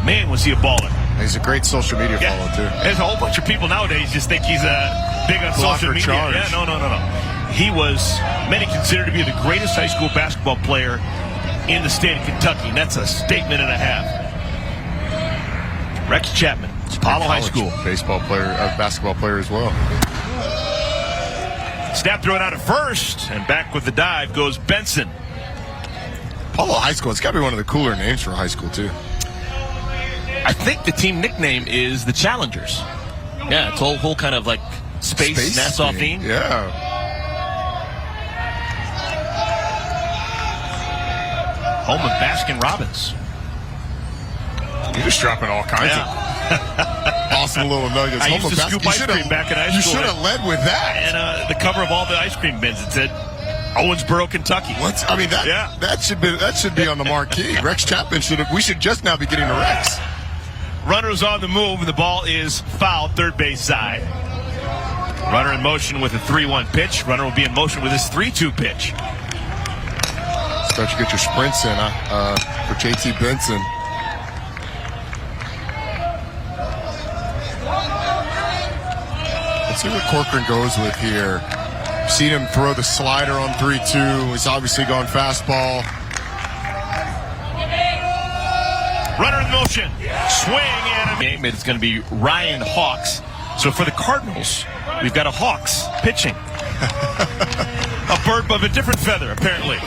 S2: Man, was he a baller.
S1: He's a great social media follower, too.
S2: There's a whole bunch of people nowadays just think he's big on social media.
S1: Charge.
S2: Yeah, no. He was, many consider to be the greatest high school basketball player in the state of Kentucky, and that's a statement and a half. Rex Chapman, Apollo High School.
S1: Basketball player as well.
S2: Snap throw it out at first, and back with the dive goes Benson.
S1: Apollo High School, it's got to be one of the cooler names for a high school, too.
S2: I think the team nickname is the Challengers. Yeah, it's a whole kind of like space Nassau theme.
S1: Yeah.
S2: Home of Baskin-Robbins.
S1: You're just dropping all kinds of awesome little nuggets.
S2: I used to scoop ice cream back in high school.
S1: You should have led with that.
S2: And the cover of all the ice cream bins, it said Owensboro, Kentucky.
S1: That should be on the marquee. Rex Chapman we should just now be getting to Rex.
S2: Runner's on the move, and the ball is fouled, third base side. Runner in motion with a 3-1 pitch. Runner will be in motion with his 3-2 pitch.
S1: Start to get your sprints in for JT Benson. Let's see what Corcoran goes with here. Seen him throw the slider on 3-2. He's obviously gone fastball.
S2: Runner in motion. Swing and a game. It's going to be Ryan Hawks. So for the Cardinals, we've got a Hawks pitching. A bird of a different feather, apparently.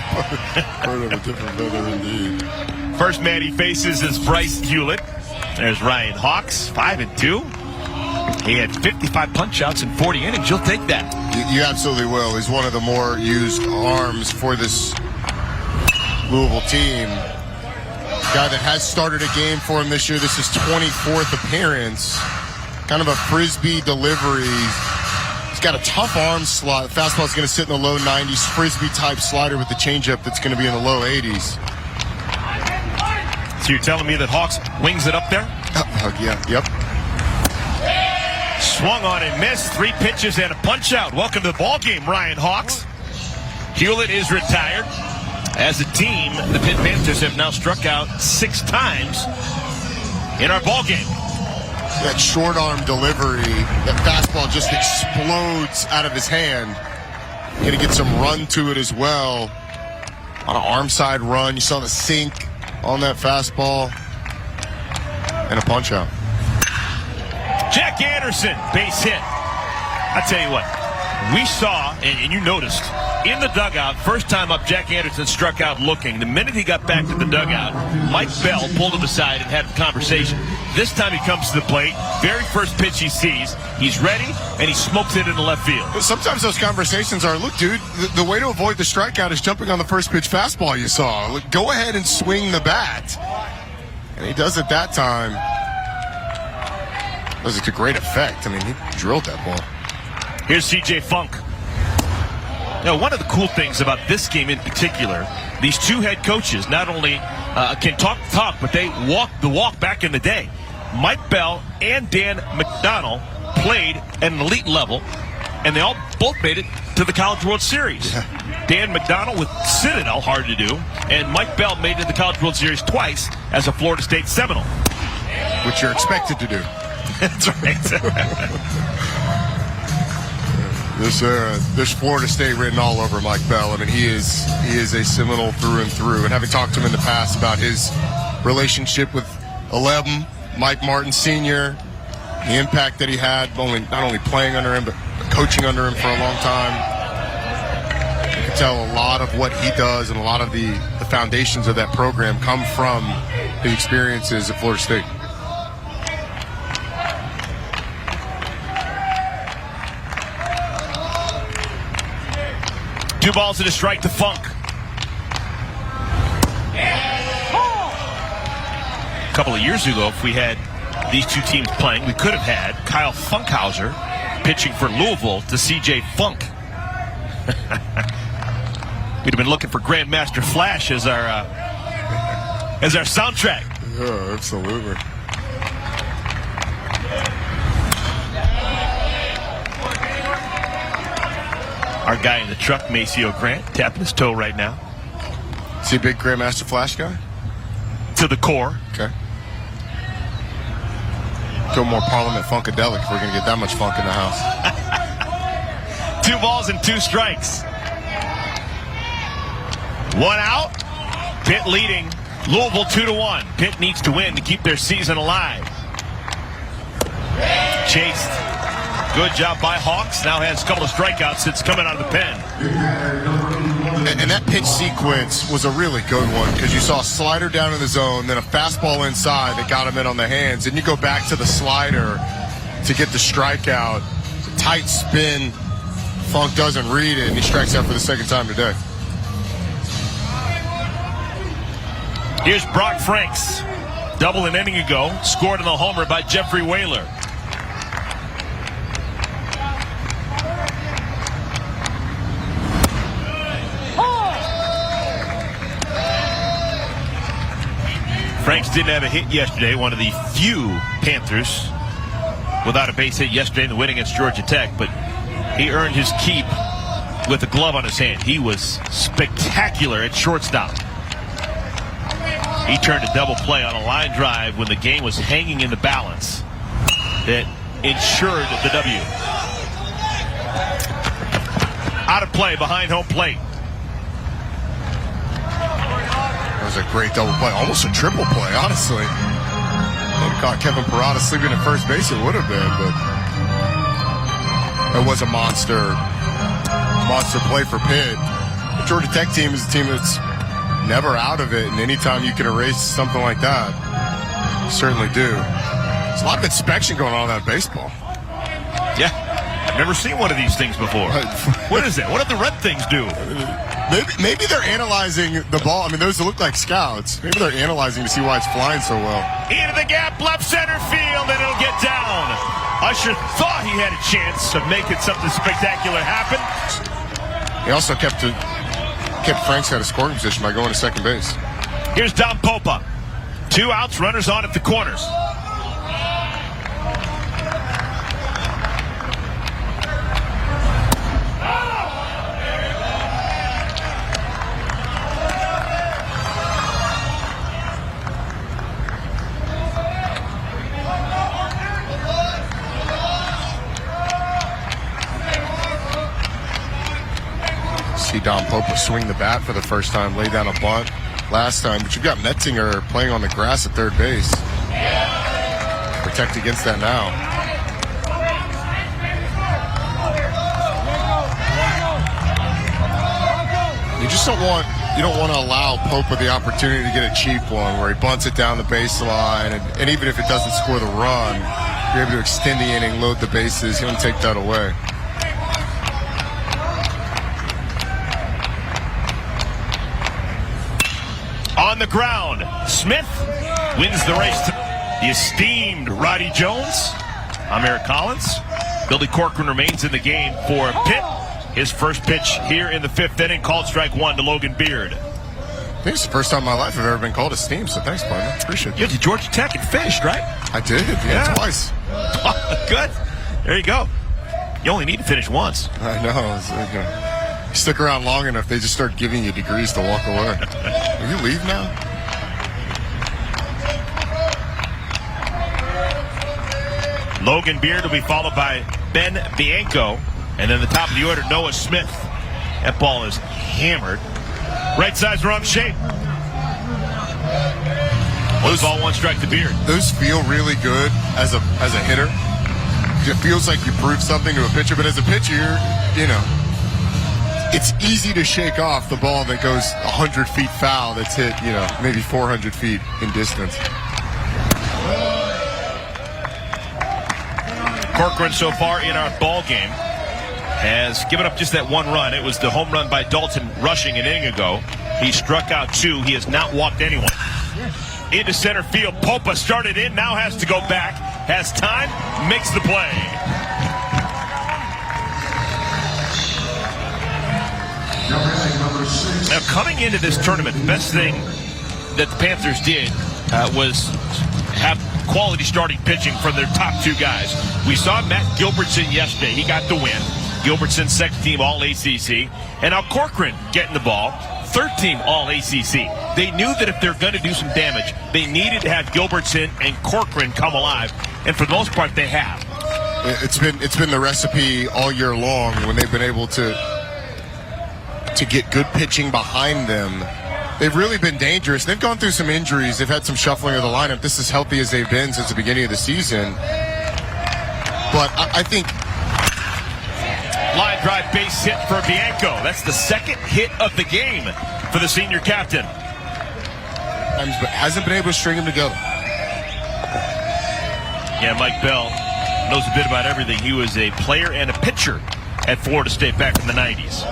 S1: Bird of a different feather, indeed.
S2: First man he faces is Bryce Hewlett. There's Ryan Hawks, 5-2. He had 55 punch-outs in 40 innings. You'll take that.
S1: You absolutely will. He's one of the more used arms for this Louisville team. Guy that has started a game for him this year. This is 24th appearance. Kind of a frisbee delivery. He's got a tough arm slot. Fastball's going to sit in the low 90s. Frisbee-type slider with the changeup that's going to be in the low 80s.
S2: So you're telling me that Hawks wings it up there?
S1: Yeah, yep.
S2: Swung on and missed. 3 pitches and a punch-out. Welcome to the ball game, Ryan Hawks. Hewlett is retired. As a team, the Pitt Panthers have now struck out 6 times in our ball game.
S1: That short arm delivery, that fastball just explodes out of his hand. Going to get some run to it as well. On an arm side run, you saw the sink on that fastball. And a punch out.
S2: Jack Anderson, base hit. I tell you what, we saw, and you noticed, in the dugout, first time up, Jack Anderson struck out looking. The minute he got back to the dugout, Mike Bell pulled him aside and had a conversation. This time he comes to the plate, very first pitch he sees, he's ready, and he smokes it into left field.
S1: Sometimes those conversations are, look, dude, the way to avoid the strikeout is jumping on the first pitch fastball you saw. Look, go ahead and swing the bat. And he does it that time. Does it to great effect. I mean, he drilled that ball.
S2: Here's C.J. Funk. Now, one of the cool things about this game in particular, these two head coaches not only can talk the talk, but they walk the walk back in the day. Mike Bell and Dan McDonnell played at an elite level and they all both made it to the College World Series. Yeah. Dan McDonnell with Citadel, hard to do, and Mike Bell made it to the College World Series twice as a Florida State Seminole.
S1: Which you're expected to do.
S2: That's right.
S1: There's Florida State written all over Mike Bell. I mean, he is a Seminole through and through. And having talked to him in the past about his relationship with 11, Mike Martin Sr., the impact that he had, not only playing under him, but coaching under him for a long time. You can tell a lot of what he does and a lot of the foundations of that program come from his experiences at Florida State.
S2: 2 balls and a strike to Funk. A couple of years ago, if we had these two teams playing, we could have had Kyle Funkhauser pitching for Louisville to C.J. Funk. We'd have been looking for Grandmaster Flash as our soundtrack.
S1: Yeah, absolutely.
S2: Our guy in the truck, Maceo Grant, tapping his toe right now.
S1: Is he a big Grandmaster Flash guy?
S2: To the core.
S1: Okay. Go more Parliament Funkadelic if we're going to get that much funk in the house.
S2: 2 balls and 2 strikes. 1 out. Pitt leading Louisville 2-1. Pitt needs to win to keep their season alive. Chased. Good job by Hawks. Now has a couple of strikeouts since coming out of the pen.
S1: And that pitch sequence was a really good one because you saw a slider down in the zone, then a fastball inside that got him in on the hands. And you go back to the slider to get the strikeout. Tight spin. Funk doesn't read it, and he strikes out for the second time today.
S2: Here's Brock Franks. Double an inning ago. Scored on the homer by Jeffrey Whaler. Franks didn't have a hit yesterday, one of the few Panthers without a base hit yesterday in the win against Georgia Tech, but he earned his keep with a glove on his hand. He was spectacular at shortstop. He turned a double play on a line drive when the game was hanging in the balance that ensured the W. Out of play behind home plate.
S1: That was a great double play, almost a triple play, honestly. If it caught Kevin Parada sleeping at first base, it would have been, but it was a monster play for Pitt. The Georgia Tech team is a team that's never out of it, and anytime you can erase something like that, you certainly do. There's a lot of inspection going on in baseball.
S2: Yeah, I've never seen one of these things before. What is that? What did the red things do?
S1: Maybe they're analyzing the ball. I mean, those look like scouts. Maybe they're analyzing to see why it's flying so well.
S2: Into the gap, left center field, and it'll get down. Usher thought he had a chance of making something spectacular happen.
S1: He also kept Franks out of scoring position by going to second base.
S2: Here's Dom Popa. 2 outs, runners on at the corners.
S1: Dom Popa swing the bat for the first time, lay down a bunt last time, but you've got Metzinger playing on the grass at third base. Protect against that now. You don't want to allow Popa the opportunity to get a cheap one where he bunts it down the baseline, and even if it doesn't score the run, you're able to extend the inning, load the bases. He won't take that away.
S2: On the ground, Smith wins the race to the esteemed Roddy Jones. I'm Eric Collins. Billy Corcoran remains in the game for Pitt. His first pitch here in the 5th inning, called strike 1 to Logan Beard.
S1: I think it's the first time in my life I've ever been called esteemed, so thanks, partner. Appreciate it.
S2: You went to Georgia Tech and finished, right?
S1: I did, yeah. Twice.
S2: Good. There you go. You only need to finish once.
S1: I know. It's like, you stick around long enough, they just start giving you degrees to walk away. Will you leave now?
S2: Logan Beard will be followed by Ben Bianco. And then the top of the order, Noah Smith. That ball is hammered. Right side's wrong shape. Lose ball, 1 strike to Beard.
S1: Those feel really good as a hitter. It feels like you proved something to a pitcher, but as a pitcher, you know, it's easy to shake off the ball that goes 100 feet foul that's hit, you know, maybe 400 feet in distance.
S2: Corcoran so far in our ball game has given up just that 1 run. It was the home run by Dalton rushing an inning ago. He struck out 2. He has not walked anyone. Into center field. Popa started in, now has to go back. Has time, makes the play. Now, coming into this tournament, the best thing that the Panthers did was have quality starting pitching from their top 2 guys. We saw Matt Gilbertson yesterday. He got the win. Gilbertson, second team All-ACC. And now Corcoran getting the ball. Third team All-ACC. They knew that if they're going to do some damage, they needed to have Gilbertson and Corcoran come alive. And for the most part, they have.
S1: It's been the recipe all year long when they've been able to get good pitching behind them. They've really been dangerous. They've gone through some injuries. They've had some shuffling of the lineup. This is healthy as they've been since the beginning of the season. But I think...
S2: Line drive base hit for Bianco. That's the second hit of the game for the senior captain.
S1: But hasn't been able to string them together.
S2: Yeah, Mike Bell knows a bit about everything. He was a player and a pitcher at Florida State back in the 90s.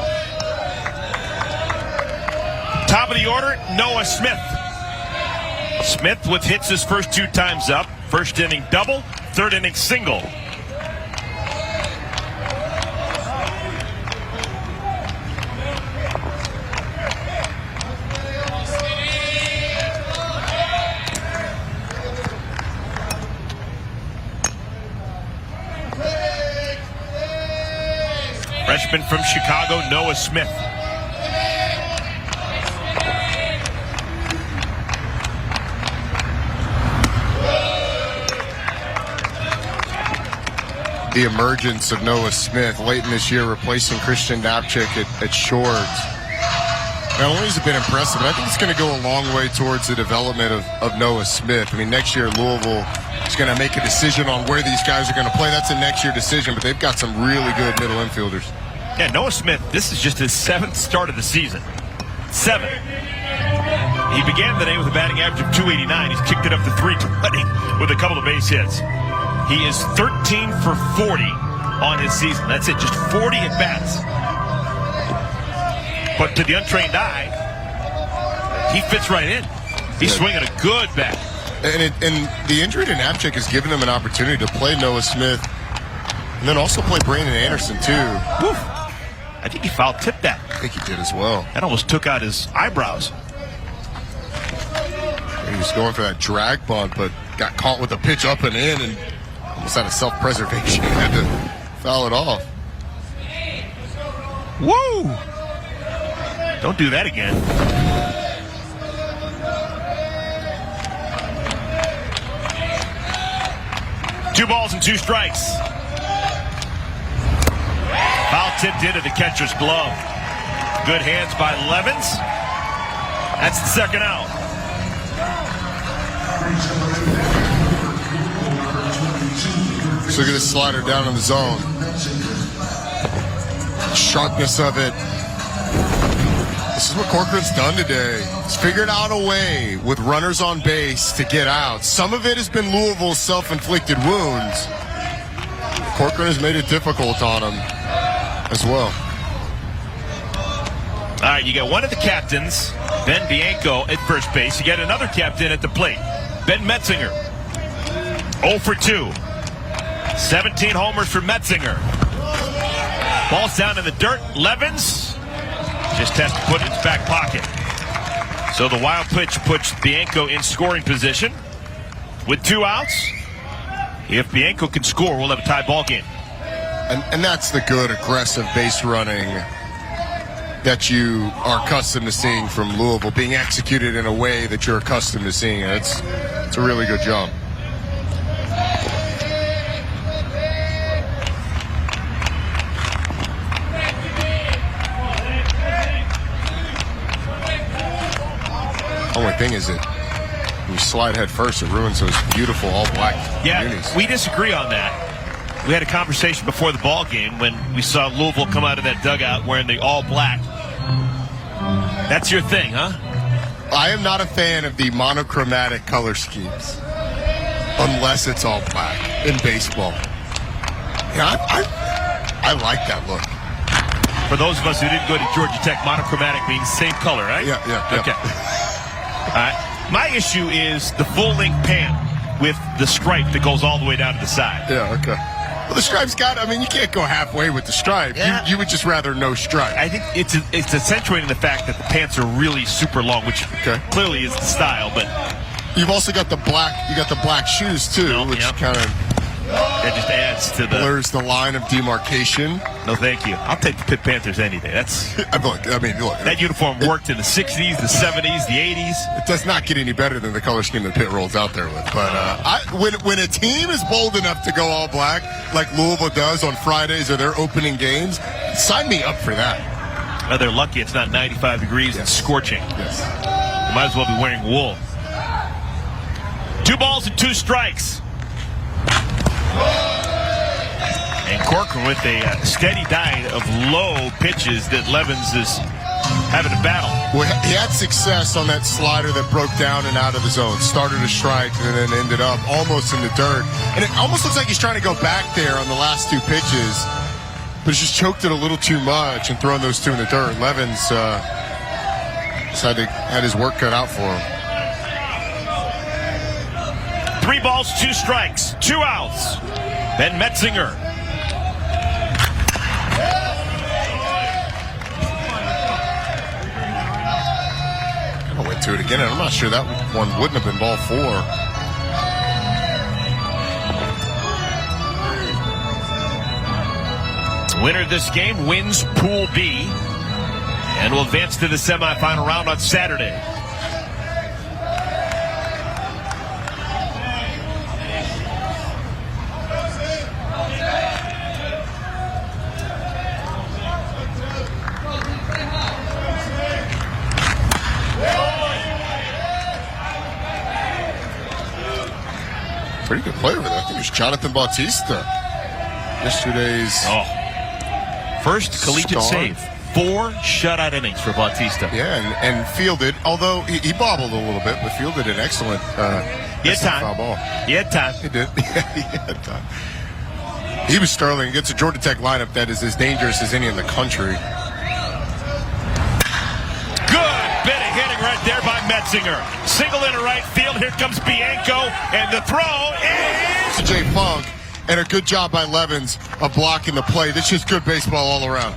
S2: Top of the order, Noah Smith. Smith with hits his first 2 times up. First inning double, third inning single. Freshman from Chicago, Noah Smith.
S1: The emergence of Noah Smith late in this year, replacing Christian Knapczyk at short. Not only has it been impressive, but I think it's going to go a long way towards the development of Noah Smith. I mean, next year Louisville is going to make a decision on where these guys are going to play. That's a next year decision, but they've got some really good middle infielders.
S2: Yeah, Noah Smith, this is just his 7th start of the season. 7. He began the day with a batting average of .289. He's kicked it up to .320 with a couple of base hits. He is 13 for 40 on his season. That's it, just 40 at bats. But to the untrained eye, he fits right in. He's swinging a good bat.
S1: And the injury to Knapczyk has given him an opportunity to play Noah Smith and then also play Brandon Anderson, too.
S2: Woof. I think he foul tipped that.
S1: I think he did as well.
S2: That almost took out his eyebrows.
S1: He was going for that drag bunt, but got caught with a pitch up and in and almost out of self-preservation. Had to foul it off.
S2: Woo! Don't do that again. Two balls and 2 strikes. Foul tipped into the catcher's glove. Good hands by Levens. That's the second out.
S1: So look at this slider down in the zone. Sharpness of it. This is what Corcoran's done today. He's figured out a way with runners on base to get out. Some of it has been Louisville's self-inflicted wounds. Corcoran has made it difficult on him as well.
S2: All right, you got one of the captains, Ben Bianco at first base. You got another captain at the plate, Ben Metzinger. 0 for 2. 17 homers for Metzinger. Ball's down in the dirt. Levens just has to put it in his back pocket. So the wild pitch puts Bianco in scoring position with 2 outs. If Bianco can score, we'll have a tie ball game.
S1: And that's the good, aggressive base running that you are accustomed to seeing from Louisville, being executed in a way that you're accustomed to seeing. It's a really good job. Only thing is that when you slide head first, it ruins those beautiful all-black unis.
S2: We disagree on that. We had a conversation before the ball game when we saw Louisville come out of that dugout wearing the all-black. That's your thing, huh?
S1: I am not a fan of the monochromatic color schemes unless it's all black in baseball. Yeah, I like that look.
S2: For those of us who didn't go to Georgia Tech, monochromatic means same color, right?
S1: Yeah.
S2: Okay. All right. My issue is the full-length pant with the stripe that goes all the way down to the side.
S1: Yeah, okay. Well, the stripe's you can't go halfway with the stripe.
S2: Yeah.
S1: You would just rather no stripe.
S2: I think it's accentuating the fact that the pants are really super long, which clearly is the style, but
S1: you've also got the black shoes too, which kind of
S2: that just adds to the
S1: blurs the line of demarcation.
S2: No, thank you. I'll take the Pitt Panthers any day. That's
S1: look.
S2: That uniform worked in the 60s, the 70s, the 80s.
S1: It does not get any better than the color scheme that Pitt rolls out there with. But when a team is bold enough to go all black, like Louisville does on Fridays or their opening games, sign me up for that.
S2: Well, they're lucky it's not 95 degrees and scorching.
S1: Yes.
S2: They might as well be wearing wool. 2 balls and 2 strikes. And Corcoran with a steady diet of low pitches that Levens is having to battle.
S1: Well, he had success on that slider that broke down and out of the zone. Started a strike and then ended up almost in the dirt. And it almost looks like he's trying to go back there on the last 2 pitches, but he's just choked it a little too much and thrown those 2 in the dirt. Levens had his work cut out for him.
S2: 3 balls, 2 strikes, 2 outs. Ben Metzinger.
S1: I went to it again, and I'm not sure that one wouldn't have been ball 4.
S2: Winner of this game wins Pool B and will advance to the semifinal round on Saturday.
S1: Pretty good play over there. I think it was Jonathan Bautista. Yesterday's
S2: first collegiate save. 4 shutout innings for Bautista.
S1: Yeah, and fielded, although he bobbled a little bit, but fielded an excellent foul ball.
S2: He had time.
S1: He did. Yeah, he had time. He was sterling against a Georgia Tech lineup that is as dangerous as any in the country.
S2: Good bit of hitting right there by Metzinger. Single into right field. Here comes Bianco, and the throw is
S1: Jay Funk, and a good job by Levens of blocking the play. This is good baseball all around.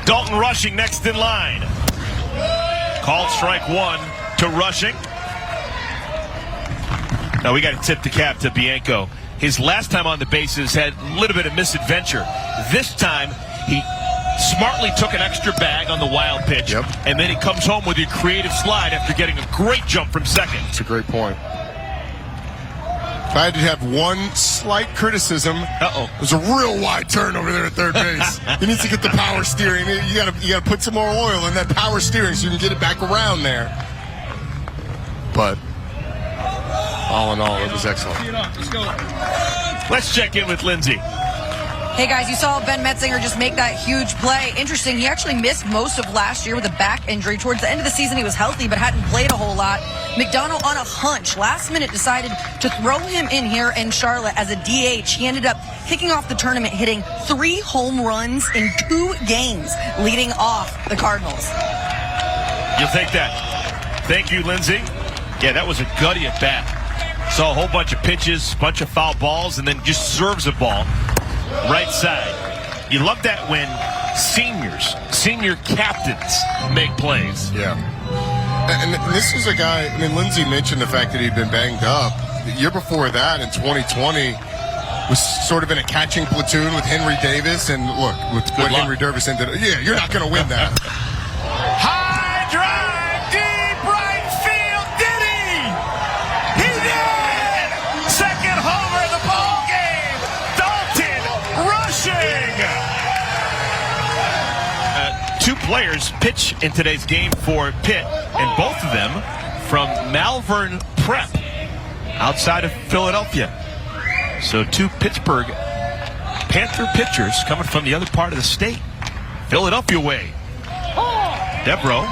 S2: Dalton Rushing next in line. Called strike 1 to Rushing. Now we got to tip the cap to Bianco. His last time on the bases had a little bit of misadventure. This time he smartly took an extra bag on the wild pitch, and then he comes home with a creative slide after getting a great jump from second.
S1: It's a great point. If I had to have one slight criticism, there's a real wide turn over there at third base. He needs to get the power steering. You gotta put some more oil in that power steering so you can get it back around there. But all in all, it was excellent.
S2: Let's check in with Lindsay.
S3: Hey guys, you saw Ben Metzinger just make that huge play. Interesting, he actually missed most of last year with a back injury. Towards the end of the season, he was healthy but hadn't played a whole lot. McDonald on a hunch, last minute decided to throw him in here in Charlotte as a DH. He ended up kicking off the tournament, hitting 3 home runs in 2 games, leading off the Cardinals.
S2: You'll take that. Thank you, Lindsay. Yeah, that was a gutty at bat. Saw a whole bunch of pitches, bunch of foul balls, and then just serves a ball. Right side. You love that when senior captains make plays.
S1: Yeah. And this is a guy, Lindsay mentioned the fact that he'd been banged up. The year before that, in 2020, was sort of in a catching platoon with Henry Davis, and look, with what Henry Davis ended up, yeah, you're not going to win that.
S2: High drive, deep right field, did he? He did! Second homer of the ball game. Dalton rushing. Two players pitch in today's game for Pitt, and both of them from Malvern Prep, outside of Philadelphia. So two Pittsburgh Panther pitchers coming from the other part of the state, Philadelphia way. Devereaux,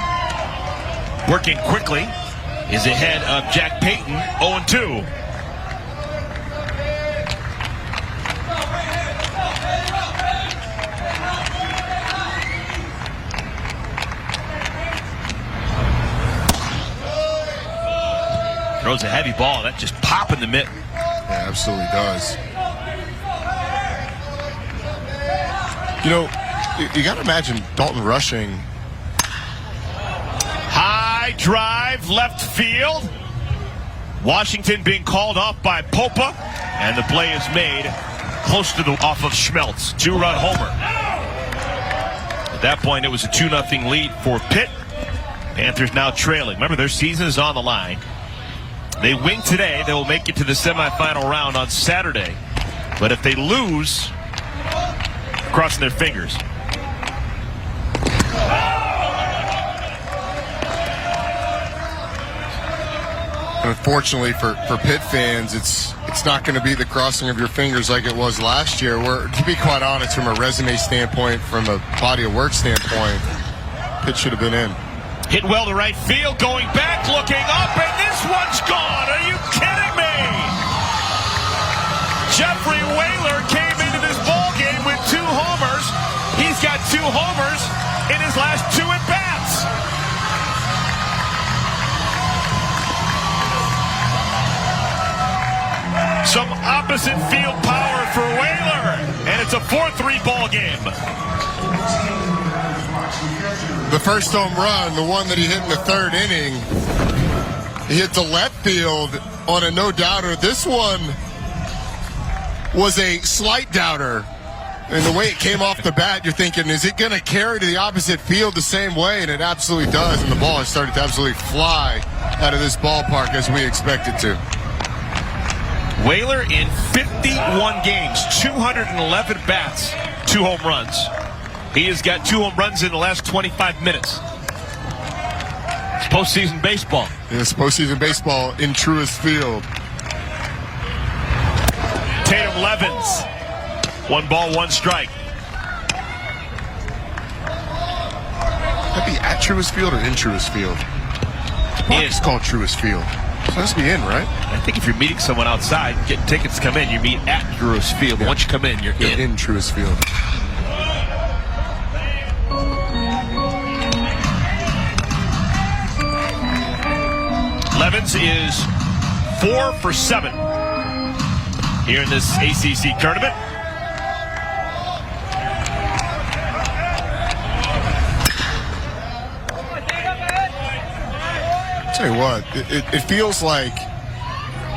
S2: working quickly, is ahead of Jack Payton, 0-2. Throws a heavy ball, that just pop in the mitt.
S1: Yeah, absolutely does. You know, you got to imagine Dalton rushing.
S2: High drive, left field. Washington being called off by Popa, and the play is made close to the off of Schmeltz. 2-run homer. At that point, it was a 2-0 lead for Pitt. Panthers now trailing. Remember, their season is on the line. They win today, they will make it to the semifinal round on Saturday. But if they lose, crossing their fingers.
S1: Unfortunately for Pitt fans, it's not going to be the crossing of your fingers like it was last year, where, to be quite honest, from a resume standpoint, from a body of work standpoint, Pitt should have been in.
S2: Hit well to right field, going back, looking up, and this one's gone. Are you kidding me? Jeffrey Whaler came into this ball game with 2 homers. He's got 2 homers in his last 2 at-bats. Some opposite field power for Whaler, and it's a 4-3 ball game.
S1: The first home run, the one that he hit in the 3rd inning, he hit to left field on a no-doubter. This one was a slight doubter. And the way it came off the bat, you're thinking, is it going to carry to the opposite field the same way? And it absolutely does. And the ball has started to absolutely fly out of this ballpark as we expect it to.
S2: Whaler in 51 games, 211 bats, 2 home runs. He has got 2 home runs in the last 25 minutes. It's postseason baseball.
S1: It's postseason baseball in Truist Field.
S2: Tatum Levens. 1 ball, 1 strike.
S1: That'd be at Truist Field or in Truist Field? It's called Truist Field. So it has to be in, right?
S2: I think if you're meeting someone outside, getting tickets to come in, you meet at Truist Field. But once you come in, you're in
S1: Truist Field.
S2: Levens is 4 for 7 here in this ACC tournament.
S1: Tell you what, it feels like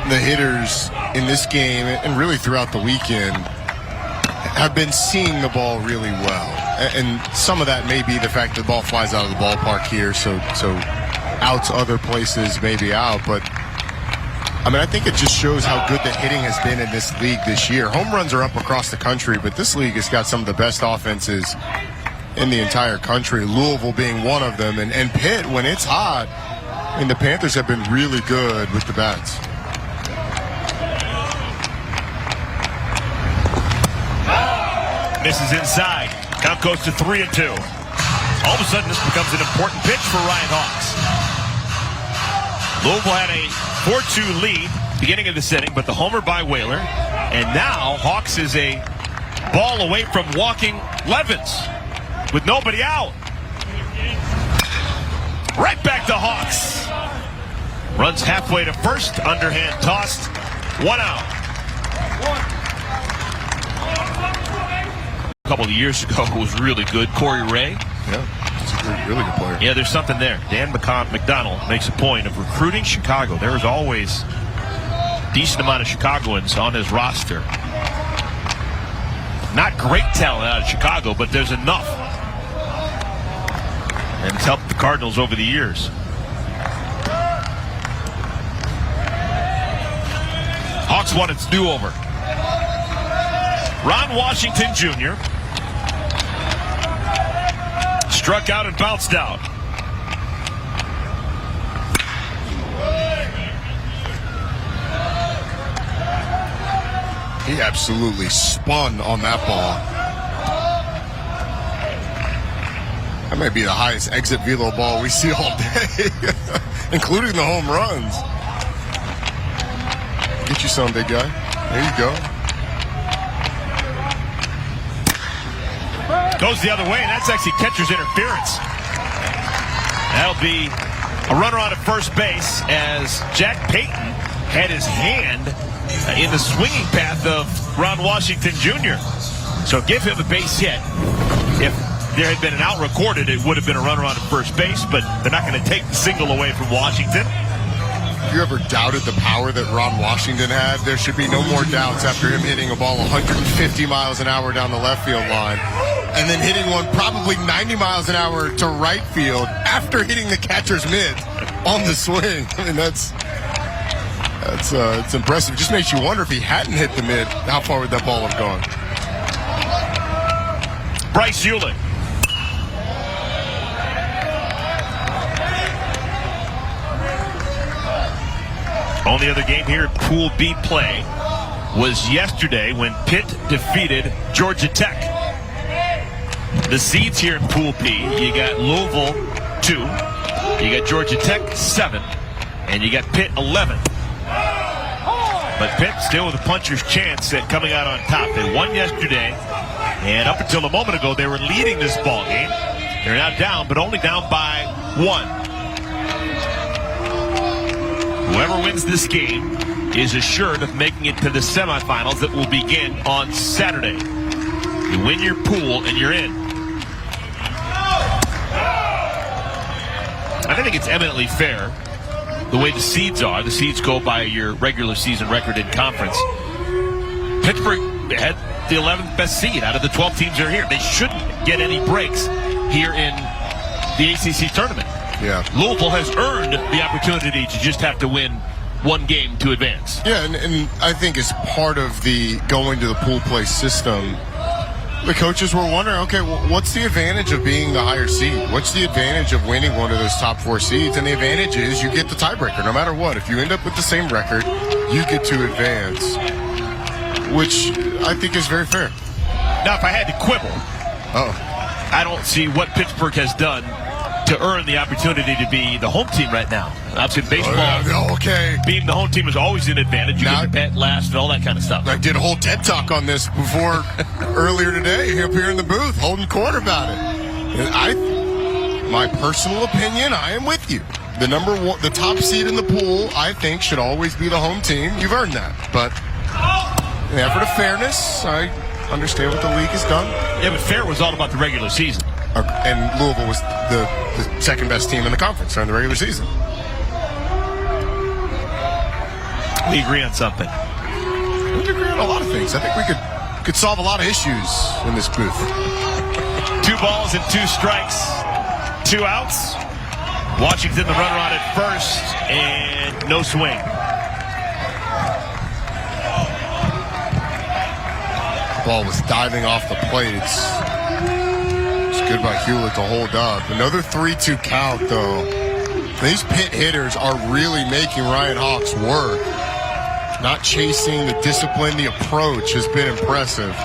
S1: the hitters in this game and really throughout the weekend have been seeing the ball really well. And some of that may be the fact that the ball flies out of the ballpark here, so outs other places may be out. But, I mean, I think it just shows how good the hitting has been in this league this year. Home runs are up across the country, but this league has got some of the best offenses in the entire country, Louisville being one of them. And Pitt, when it's hot, I mean, the Panthers have been really good with the bats.
S2: Misses inside. Count goes to 3-2. All of a sudden, this becomes an important pitch for Ryan Hawks. Louisville had a 4-2 lead beginning of this inning, but the homer by Whaler. And now Hawks is a ball away from walking Levens with nobody out. Right back to Hawks. Runs halfway to first, underhand tossed, 1 out. A couple of years ago, it was really good. Corey Ray.
S1: Yeah, he's a really good player.
S2: Yeah, there's something there. Dan McDonald makes a point of recruiting Chicago. There is always a decent amount of Chicagoans on his roster. Not great talent out of Chicago, but there's enough. And it's helped the Cardinals over the years. Hawks want its do-over. Ron Washington Jr. struck out and bounced out.
S1: He absolutely spun on that ball. That might be the highest exit velo ball we see all day, including the home runs. Get you some, big guy. There you go.
S2: Goes the other way, and that's actually catcher's interference. That'll be a runner on at first base as Jack Payton had his hand in the swinging path of Ron Washington Jr. So give him a base hit. If there had been an out recorded, it would have been a runner on at first base, but they're not going to take the single away from Washington.
S1: If you ever doubted the power that Ron Washington had, there should be no more doubts after him hitting a ball 150 miles an hour down the left field line and then hitting one probably 90 miles an hour to right field after hitting the catcher's mitt on the swing. I mean, it's impressive. It just makes you wonder if he hadn't hit the mid, how far would that ball have gone?
S2: Bryce Hewlett. Only other game here, Pool B play, was yesterday when Pitt defeated Georgia Tech. The seeds here in Pool B, you got Louisville 2, you got Georgia Tech 7, and you got Pitt 11. But Pitt still with a puncher's chance at coming out on top. They won yesterday, and up until a moment ago, they were leading this ball game. They're now down, but only down by 1. Whoever wins this game is assured of making it to the semifinals that will begin on Saturday. You win your pool and you're in. I think it's eminently fair the way the seeds are. The seeds go by your regular season record in conference. Pittsburgh had the 11th best seed out of the 12 teams that are here. They shouldn't get any breaks here in the ACC tournament.
S1: Yeah.
S2: Louisville has earned the opportunity to just have to win one game to advance.
S1: Yeah, and I think as part of the going to the pool play system, the coaches were wondering, okay, well, what's the advantage of being the higher seed? What's the advantage of winning one of those top 4 seeds? And the advantage is you get the tiebreaker no matter what. If you end up with the same record, you get to advance, which I think is very fair.
S2: Now, if I had to quibble, I don't see what Pittsburgh has done to earn the opportunity to be the home team right now. Obviously, baseball, being the home team is always an advantage. You get to bat last and all that kind of stuff.
S1: I did a whole TED Talk on this before earlier today up here in the booth, holding court about it. And my personal opinion, I am with you. The top seed in the pool, I think, should always be the home team. You've earned that. But in the effort of fairness, I understand what the league has done.
S2: Yeah, but fair was all about the regular season.
S1: And Louisville was the second best team in the conference during the regular season.
S2: We agree on something.
S1: We agree on a lot of things. I think we could solve a lot of issues in this booth.
S2: 2 balls and 2 strikes, 2 outs. Washington, the runner on at first, and no swing.
S1: The ball was diving off the plate. It's good by Hewlett to hold up. Another 3-2 count, though. These Pitt hitters are really making Ryan Hawks work. Not chasing, the discipline, the approach has been impressive.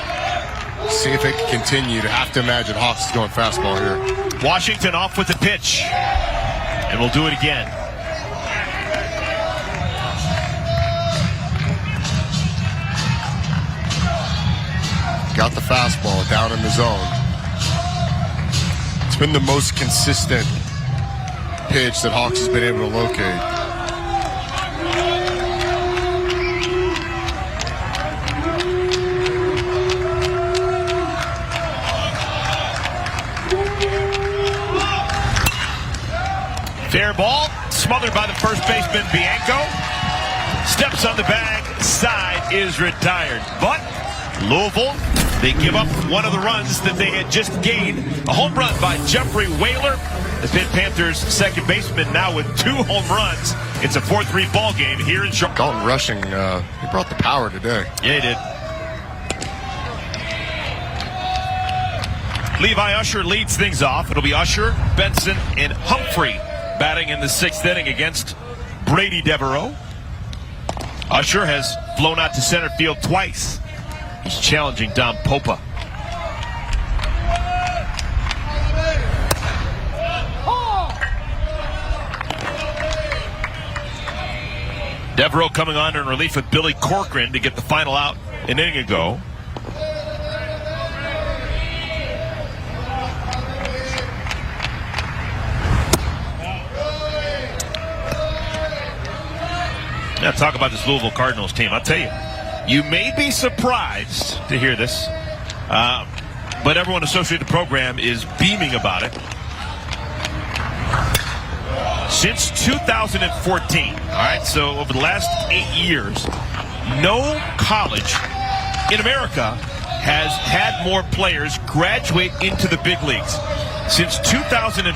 S1: See if it can continue. To have to imagine Hawks is going fastball here.
S2: Washington off with the pitch. And we'll do it again.
S1: Got the fastball down in the zone. It's been the most consistent pitch that Hawks has been able to locate.
S2: Fair ball, smothered by the first baseman, Bianco. Steps on the bag, side is retired. But Louisville They give up one of the runs that they had just gained. A home run by Jeffrey Whaler. The Pitt Panthers' second baseman now with 2 home runs. It's a 4-3 ball game here in Charlotte.
S1: Galton Rushing, he brought the power today.
S2: Yeah, he did. Levi Usher leads things off. It'll be Usher, Benson, and Humphrey batting in the 6th inning against Brady Devereaux. Usher has flown out to center field twice. He's challenging Dom Popa. Devereaux coming on in relief with Billy Corcoran to get the final out an inning ago. Now talk about this Louisville Cardinals team. I'll tell you, you may be surprised to hear this, but everyone associated with the program is beaming about it. Since 2014, all right, so over the last 8 years, no college in America has had more players graduate into the big leagues. Since 2014,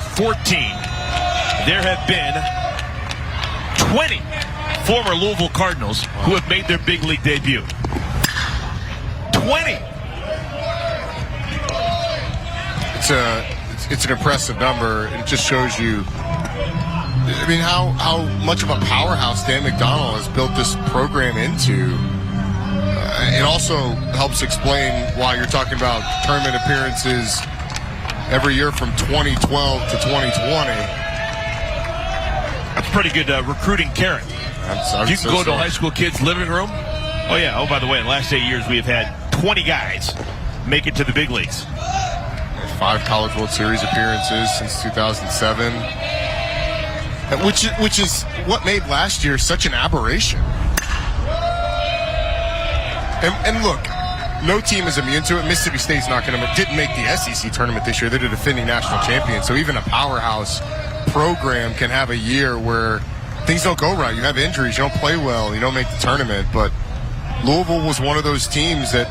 S2: there have been 20 former Louisville Cardinals who have made their big league debut. 20.
S1: It's an impressive number. It just shows you, I mean, how much of a powerhouse Dan McDonnell has built this program into. It also helps explain why you're talking about tournament appearances every year from 2012 to 2020.
S2: That's pretty good recruiting carrot.
S1: I'm
S2: You can go to a high school kid's living room. Oh, yeah. Oh, by the way, in the last 8 years, we have had 20 guys make it to the big leagues.
S1: 5 College World Series appearances since 2007, which is what made last year such an aberration. And look, no team is immune to it. Mississippi State's didn't make the SEC tournament this year. They're the defending national champion. So even a powerhouse program can have a year where things don't go right. You have injuries, you don't play well, you don't make the tournament. But Louisville was one of those teams that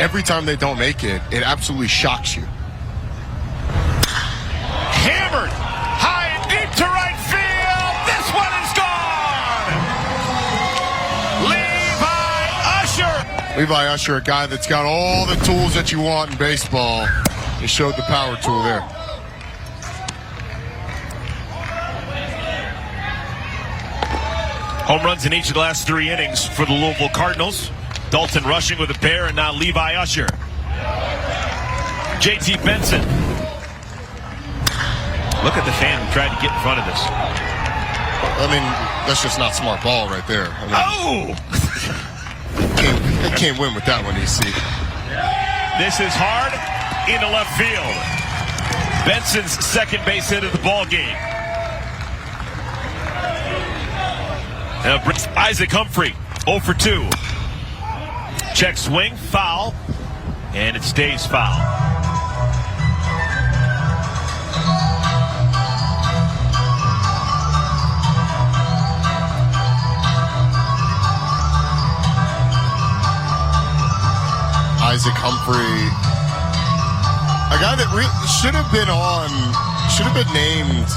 S1: every time they don't make it, it absolutely shocks you.
S2: Hammered high and deep to right field. This one is gone.
S1: Levi Usher, a guy that's got all the tools that you want in baseball. He showed the power tool there.
S2: Home runs in each of the last 3 innings for the Louisville Cardinals. Dalton Rushing with a pair, and now Levi Usher. JT Benson. Look at the fan who tried to get in front of this.
S1: I mean, that's just not smart ball right there. I mean, can't win with that one, EC.
S2: This is hard into left field. Benson's second base hit of the ball game. Now Isaac Humphrey, 0 for 2. Check swing, foul, and it stays foul.
S1: Isaac Humphrey, a guy that should have been named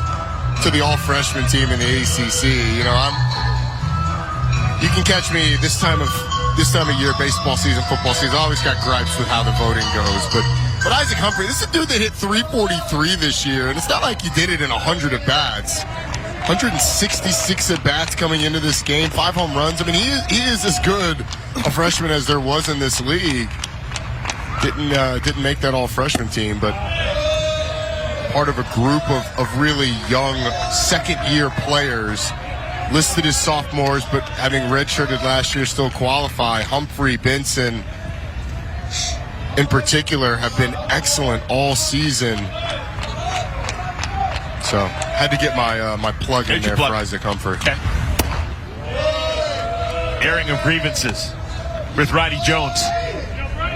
S1: to the all-freshman team in the ACC. You know, you can catch me this time of year, baseball season, football season. I always got gripes with how the voting goes, but Isaac Humphrey, this is a dude that hit 343 this year, and it's not like he did it in 100 at bats. 166 at bats coming into this game, 5 home runs. I mean, he is as good a freshman as there was in this league. Didn't make that all-freshman team, but part of a group of really young second-year players listed as sophomores, but having redshirted last year still qualify. Humphrey, Benson, in particular, have been excellent all season. So, had to get my plug in there for Isaac Humphrey.
S2: Okay. Airing of grievances with Roddy Jones.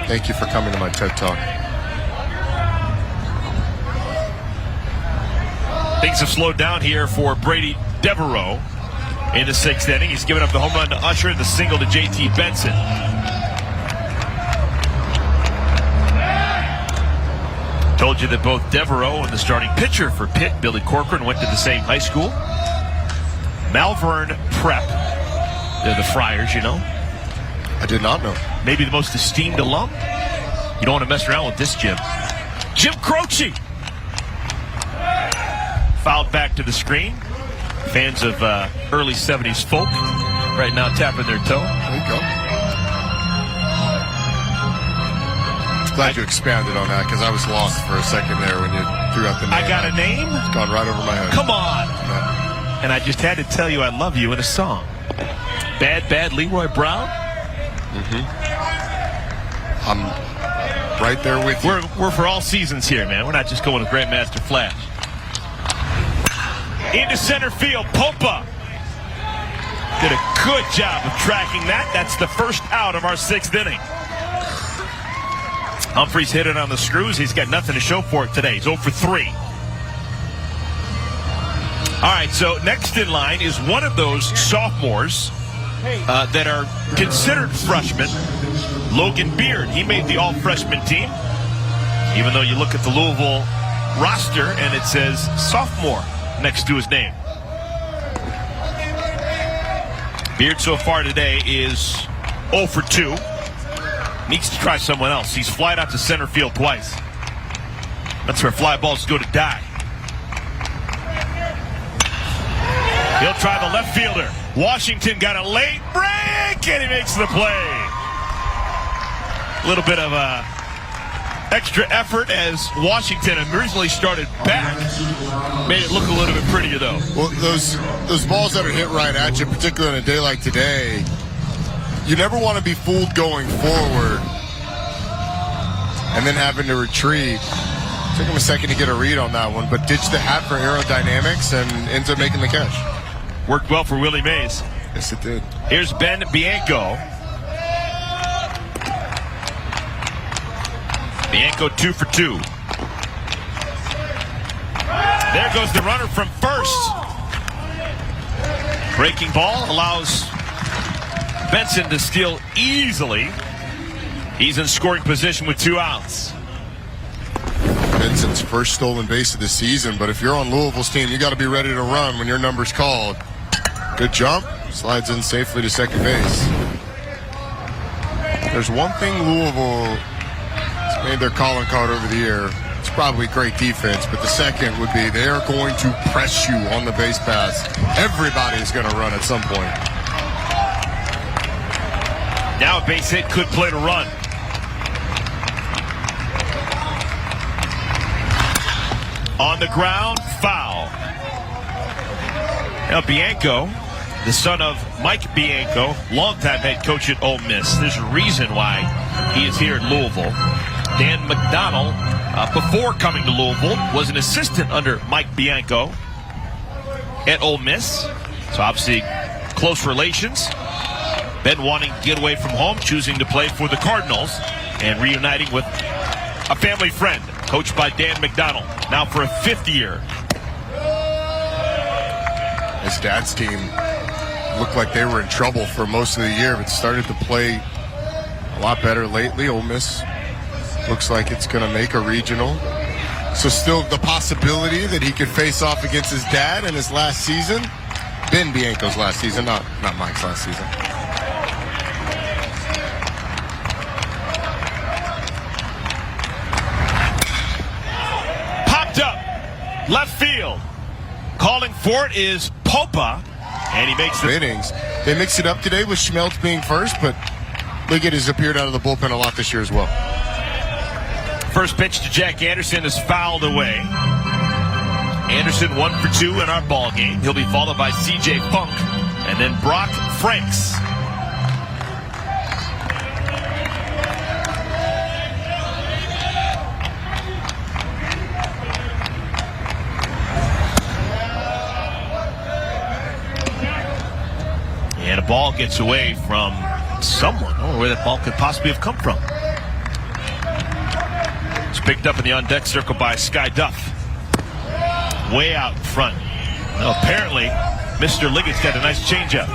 S1: Thank you for coming to my TED Talk.
S2: Things have slowed down here for Brady Devereaux in the 6th inning. He's given up the home run to Usher and the single to JT Benson. Told you that both Devereaux and the starting pitcher for Pitt, Billy Corcoran, went to the same high school. Malvern Prep. They're the Friars, you know.
S1: I did not know.
S2: Maybe the most esteemed alum. You don't want to mess around with this, Jim. Jim Croce. Fouled back to the screen. Fans of early 70s folk right now tapping their toe.
S1: There you go. Glad you expanded on that because I was lost for a second there when you threw out the name.
S2: I got a name?
S1: It's gone right over my head.
S2: Come on.
S1: Yeah.
S2: And I just had to tell you I love you in a song. Bad, Bad Leroy Brown?
S1: I'm right there with you.
S2: We're for all seasons here, man. We're not just going with Grandmaster Flash. Into center field, Popa did a good job of tracking that. That's the first out of our 6th inning. Humphreys hit it on the screws. He's got nothing to show for it today. He's 0 for 3. All right, so next in line is one of those sophomores that are considered freshmen, Logan Beard. He made the all-freshman team, even though you look at the Louisville roster and it says sophomore next to his name. Beard so far today is 0 for 2. Needs to try someone else. He's flied out to center field twice. That's where fly balls go to die. He'll try the left fielder. Washington got a late break, and he makes the play. A little bit of extra effort as Washington originally started back. Made it look a little bit prettier, though.
S1: Well, those balls that are hit right at you, particularly on a day like today, you never want to be fooled going forward and then having to retreat. Took him a second to get a read on that one, but ditched the hat for aerodynamics and ends up making the catch.
S2: Worked well for Willie Mays.
S1: Yes, it did.
S2: Here's Ben Bianco. Bianco 2 for 2. There goes the runner from first. Breaking ball allows Benson to steal easily. He's in scoring position with 2 outs.
S1: Benson's first stolen base of the season, but if you're on Louisville's team, you got to be ready to run when your number's called. Good jump. Slides in safely to second base. There's one thing Louisville has made their calling card over the year. It's probably great defense, but the second would be they are going to press you on the base pass. Everybody is going to run at some point.
S2: Now a base hit could play to run. On the ground, foul. Now Bianco, the son of Mike Bianco, longtime head coach at Ole Miss. There's a reason why he is here at Louisville. Dan McDonald, before coming to Louisville, was an assistant under Mike Bianco at Ole Miss. So obviously close relations. Ben wanting to get away from home, choosing to play for the Cardinals, and reuniting with a family friend, coached by Dan McDonald, now for a 5th year.
S1: His dad's team looked like they were in trouble for most of the year, but started to play a lot better lately. Ole Miss looks like it's going to make a regional. So still the possibility that he could face off against his dad in his last season. Ben Bianco's last season, not Mike's last season.
S2: Popped up, left field. Calling for it is Popa, and he makes the
S1: innings. They mixed it up today with Schmeltz being first, but Liggett has appeared out of the bullpen a lot this year as well.
S2: First pitch to Jack Anderson is fouled away. Anderson 1 for 2 in our ball game. He'll be followed by C.J. Funk and then Brock Franks. And a ball gets away from someone. I don't know where that ball could possibly have come from. It's picked up in the on-deck circle by Sky Duff. Way out in front. Now, apparently, Mr. Liggett's got a nice changeup.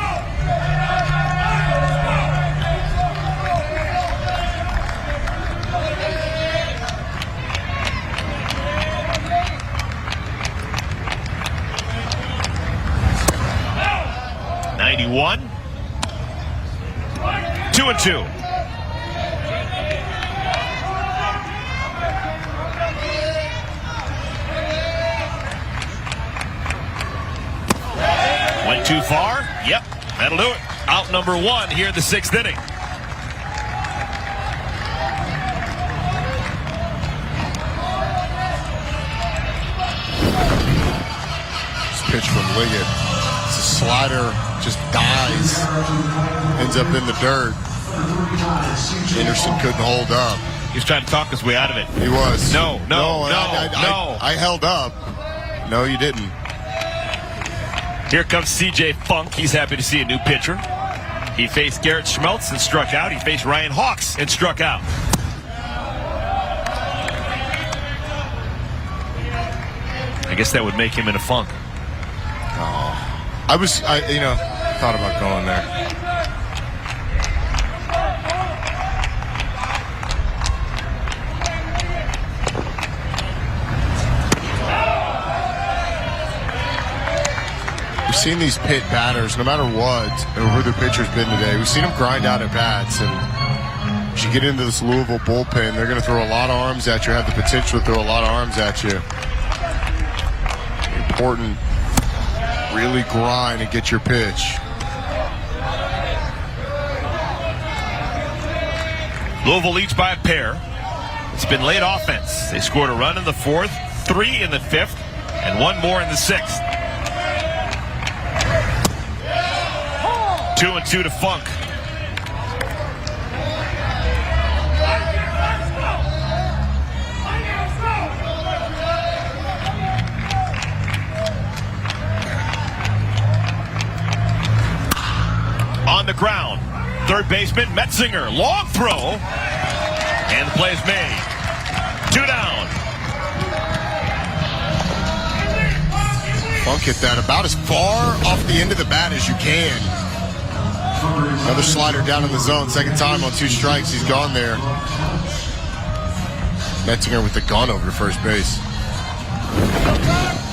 S2: 1. 2-2. Went too far. Yep, that'll do it. Out number 1 here in the 6th inning.
S1: This pitch from Liggett. It's a slider, just dies. Ends up in the dirt. Anderson couldn't hold up.
S2: He was trying to talk his way out of it.
S1: He was.
S2: No.
S1: I held up. No, you didn't.
S2: Here comes CJ Funk. He's happy to see a new pitcher. He faced Garrett Schmeltz and struck out. He faced Ryan Hawks and struck out. I guess that would make him in a funk.
S1: Oh. I thought about going there. We've seen these pit batters, no matter what, or who the pitcher's been today, we've seen them grind out at bats. And as you get into this Louisville bullpen, they're going to throw a lot of arms at you, have the potential to throw a lot of arms at you. Important, really grind and get your pitch.
S2: Louisville leads by a pair. It's been late offense. They scored a run in the 4th, 3 in the 5th, and 1 more in the 6th. 2-2 to Funk. On the ground, third baseman Metzinger, long throw, and the play is made. 2 down.
S1: Funk hit that about as far off the end of the bat as you can. Another slider down in the zone. Second time on 2 strikes. He's gone there. Metzinger with the gun over to first base.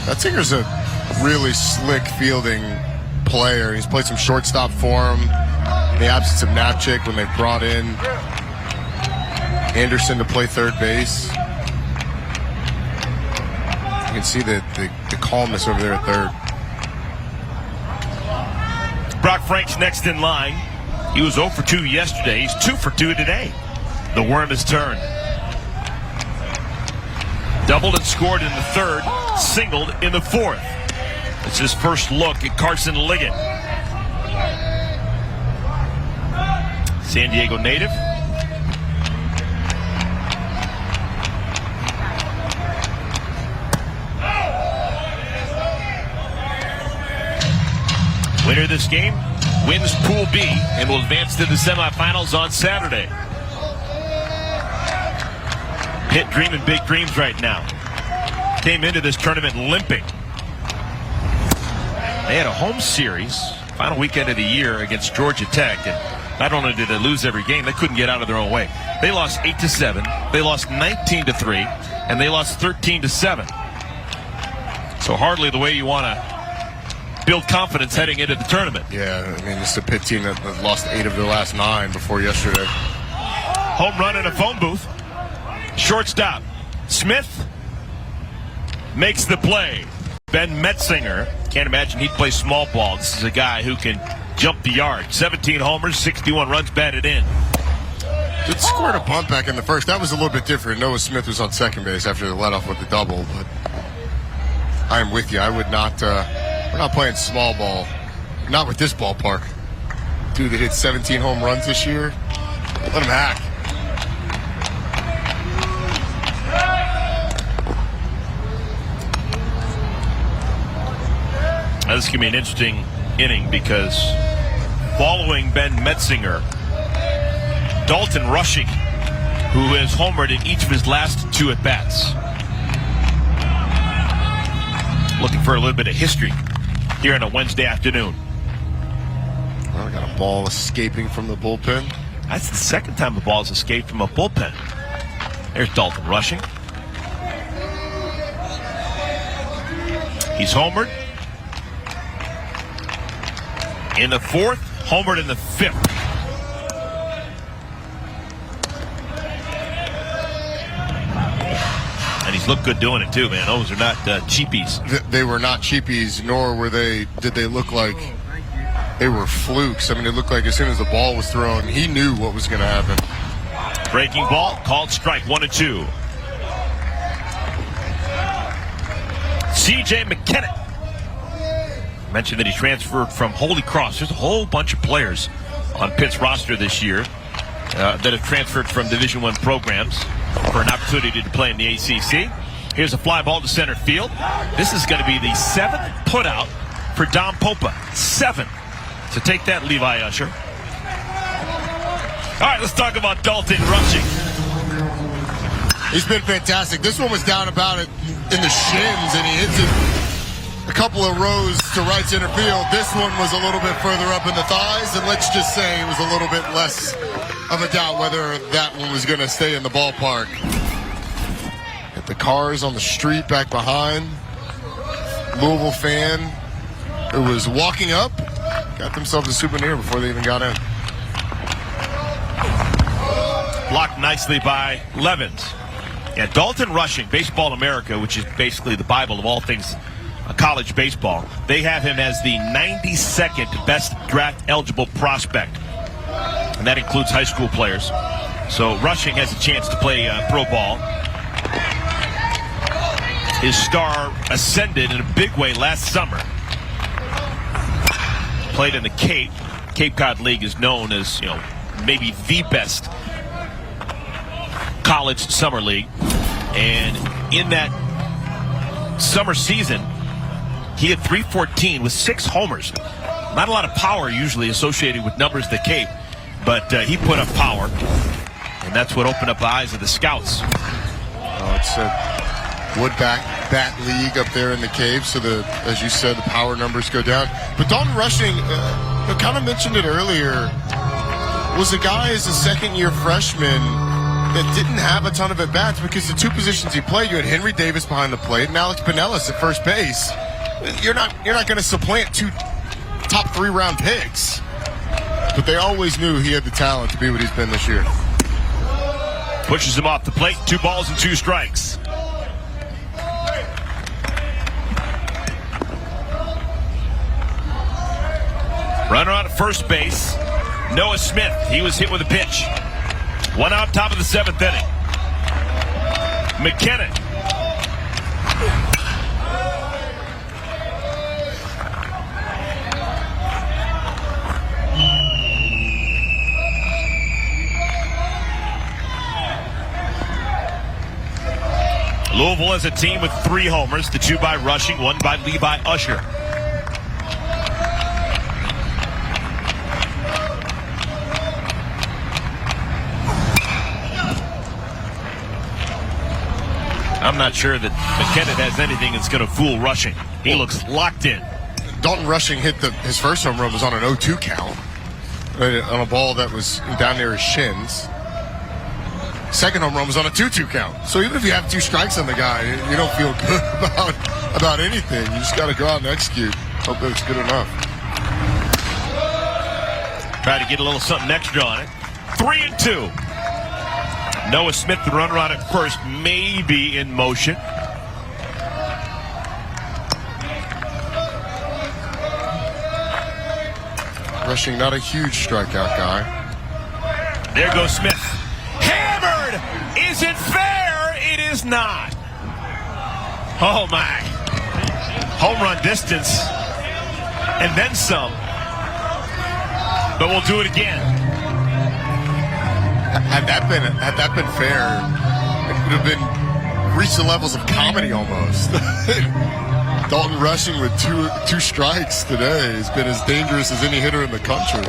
S1: Metzinger's a really slick fielding player. He's played some shortstop for him. In the absence of Napchik, when they brought in Anderson to play third base. You can see the calmness over there at third.
S2: Brock Frank's next in line. He was 0 for 2 yesterday. He's 2 for 2 today. The worm has turned. Doubled and scored in the 3rd, singled in the 4th. It's his first look at Carson Liggett. San Diego native. Winner of this game wins Pool B and will advance to the semifinals on Saturday. Pitt dreaming big dreams right now. Came into this tournament limping. They had a home series, final weekend of the year against Georgia Tech, and not only did they lose every game, they couldn't get out of their own way. They lost 8-7, they lost 19-3, and they lost 13-7. So hardly the way you want to build confidence heading into the tournament.
S1: Yeah, I mean, this is a Pitt team that lost 8 of their last 9 before yesterday.
S2: Home run in a phone booth. Shortstop Smith makes the play. Ben Metzinger, can't imagine he'd play small ball. This is a guy who can jump the yard. 17 homers, 61 runs batted in.
S1: It scored a bunt back in the 1st. That was a little bit different. Noah Smith was on second base after the leadoff with the double, but I am with you. I would not. We're not playing small ball. Not with this ballpark. Dude that hit 17 home runs this year. Let him hack.
S2: Now, this is going to be an interesting inning because following Ben Metzinger, Dalton Rushing, who has homered in each of his last 2 at-bats. Looking for a little bit of history here on a Wednesday afternoon.
S1: Well, I got a ball escaping from the bullpen.
S2: That's the second time a ball has escaped from a bullpen. There's Dalton Rushing. He's homered. in the 4th, homered in the 5th. And he's looked good doing it too, man. Those are not cheapies.
S1: They were not cheapies, nor were did they look like they were flukes. I mean, it looked like as soon as the ball was thrown, he knew what was going to happen.
S2: Breaking ball, called strike, 1-2. C.J. McKinnon. Mentioned that he transferred from Holy Cross. There's a whole bunch of players on Pitt's roster this year that have transferred from Division I programs for an opportunity to play in the ACC. Here's a fly ball to center field. This is going to be the 7th putout for Dom Popa. 7. So take that, Levi Usher. All right, let's talk about Dalton Rushing.
S1: He's been fantastic. This one was down about it in the shins, and he hits it a couple of rows to right center field. This one was a little bit further up in the thighs, and let's just say it was a little bit less of a doubt whether that one was going to stay in the ballpark. Hit the cars on the street back behind. Louisville fan who was walking up got themselves a souvenir before they even got in.
S2: Blocked nicely by Levens. Yeah, Dalton Rushing, Baseball America, which is basically the Bible of all things college baseball, they have him as the 92nd best draft eligible prospect. And that includes high school players. So Rushing has a chance to play pro ball. His star ascended in a big way last summer. Played in the Cape Cod League is known as, maybe the best college summer league. And in that summer season, he had .314 with 6 homers. Not a lot of power usually associated with numbers at the Cape, but he put up power, and that's what opened up the eyes of the scouts.
S1: It's a wood bat league up there in the Cape, so as you said, the power numbers go down. But Dalton Rushing, I kind of mentioned it earlier, was a guy as a second-year freshman that didn't have a ton of at-bats because the 2 positions he played, you had Henry Davis behind the plate and Alex Pinellas at first base. You're not going to supplant 2 top 3 round picks. But they always knew he had the talent to be what he's been this year.
S2: Pushes him off the plate. 2 balls and 2 strikes. Runner on at first base. Noah Smith. He was hit with a pitch. 1 out, top of the 7th inning. McKinnon. Louisville as a team with 3 homers, the 2 by Rushing, 1 by Levi Usher. I'm not sure that McKinnon has anything that's going to fool Rushing. He looks locked in.
S1: Dalton Rushing hit his first home run was on an 0-2 count on a ball that was down near his shins. Second home run was on a 2-2 count. So even if you have 2 strikes on the guy, you don't feel good about anything. You just got to go out and execute. Hope that's good enough.
S2: Try to get a little something extra on it. 3-2. Noah Smith, the runner on at first, may be in motion.
S1: Rushing, not a huge strikeout guy.
S2: There goes Smith. Hammered! Is it fair? It is not. Oh my. Home run distance. And then some. But we'll do it again.
S1: Had that been fair, it would have been reached the levels of comedy almost. Dalton Rushing with two strikes today has been as dangerous as any hitter in the country.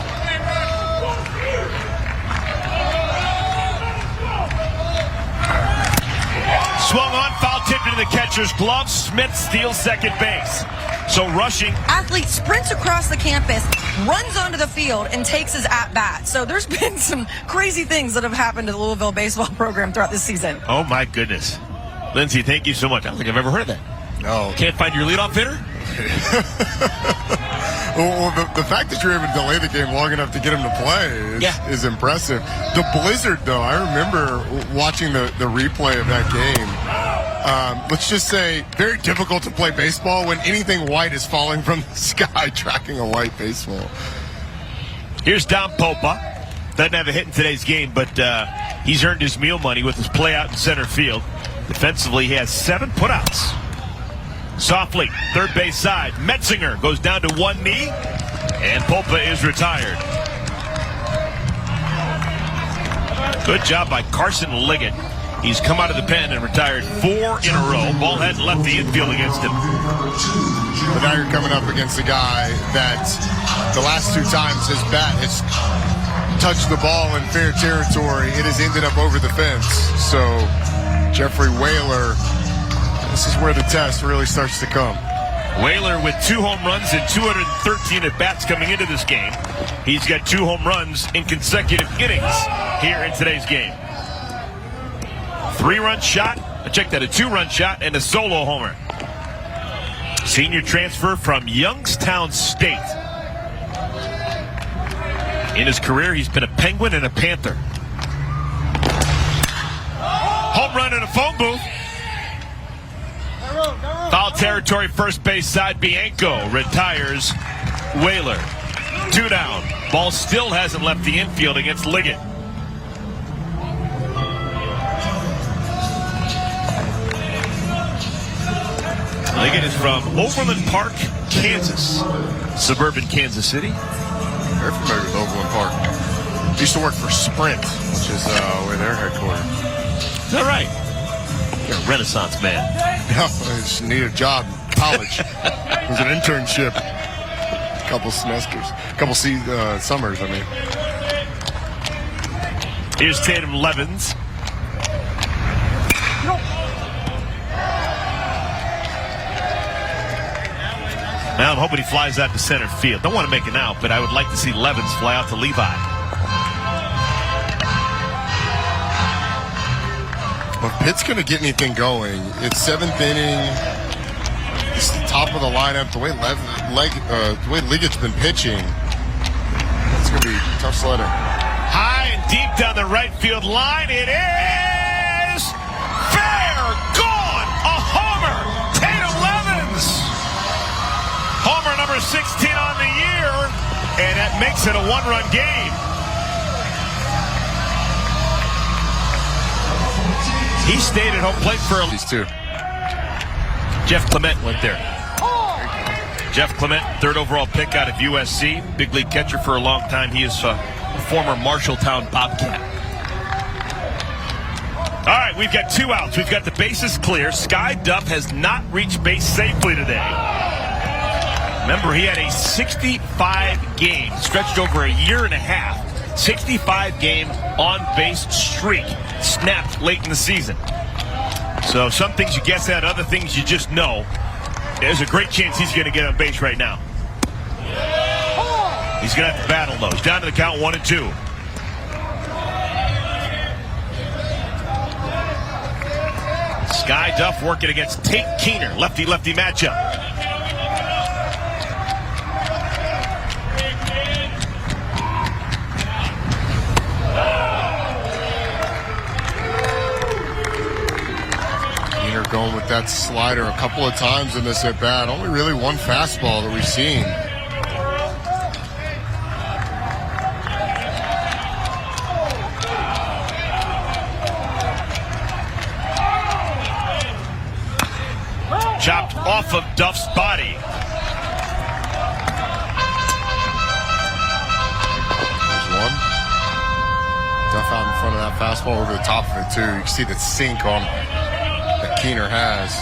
S2: Swung on, foul tipped into the catcher's glove. Smith steals second base. So Rushing.
S3: Athlete sprints across the campus, runs onto the field, and takes his at-bat. So there's been some crazy things that have happened to the Louisville baseball program throughout this season.
S2: Oh, my goodness. Lindsay, thank you so much. I don't think I've ever heard that.
S1: No.
S2: Can't find your leadoff hitter?
S1: Well, the fact that you're able to delay the game long enough to get him to play is impressive. The blizzard, though, I remember watching the replay of that game. Let's just say very difficult to play baseball when anything white is falling from the sky, tracking a white baseball.
S2: Here's Dom Popa. Doesn't have a hit in today's game, but he's earned his meal money with his play out in center field. Defensively, he has 7 putouts. Softly, third base side. Metzinger goes down to one knee, and Popa is retired. Good job by Carson Liggett. He's come out of the pen and retired 4 in a row. Ball hadn't left the infield against him.
S1: But now you're coming up against a guy that the last 2 times his bat has touched the ball in fair territory. It has ended up over the fence. So Jeffrey Whaler, this is where the test really starts to come.
S2: Whaler with 2 home runs and 213 at-bats coming into this game. He's got 2 home runs in consecutive innings here in today's game. 3-run shot, a 2-run shot, and a solo homer. Senior transfer from Youngstown State. In his career, he's been a Penguin and a Panther. Home run in a phone booth. Foul territory, first base side. Bianco retires Whaler. 2 down. Ball still hasn't left the infield against Liggett. Liggett is from Overland Park, Kansas. Suburban Kansas City.
S1: Very familiar with Overland Park. Used to work for Sprint, which is where they're headquartered.
S2: Is that right? You're a Renaissance man.
S1: Yeah, I just need a job in college. It was an internship. A couple semesters. A couple summers, I mean.
S2: Here's Tatum Levens. Now I'm hoping he flies out to center field. Don't want to make it out, but I would like to see Levens fly out to Levi.
S1: Well, if Pitt's going to get anything going, it's 7th inning. It's the top of the lineup. The way Liggett's been pitching, it's going to be a tough sledding.
S2: High and deep down the right field line. It is fair. Gone. A homer. Tatum Levens. Homer number 16 on the year, and that makes it a 1-run game. He stayed at home plate for
S1: these 2.
S2: Jeff Clement went there. Jeff Clement, 3rd overall pick out of USC, big league catcher for a long time. He is a former Marshalltown Bobcat. All right, we've got 2 outs. We've got the bases clear. Sky Duff has not reached base safely today. Remember, he had a 65-game, stretched over a year and a half, 65-game on-base streak snapped late in the season. So some things you guess at, other things you just know. There's a great chance he's going to get on base right now. He's going to have to battle, though. He's down to the count 1-2. Sky Duff working against Tate Keener, lefty-lefty matchup.
S1: Going with that slider a couple of times in this at bat. Only really one fastball that we've seen.
S2: Chopped off of Duff's body.
S1: There's one. Duff out in front of that fastball over the top of it too. You can see the sink on that Keener has.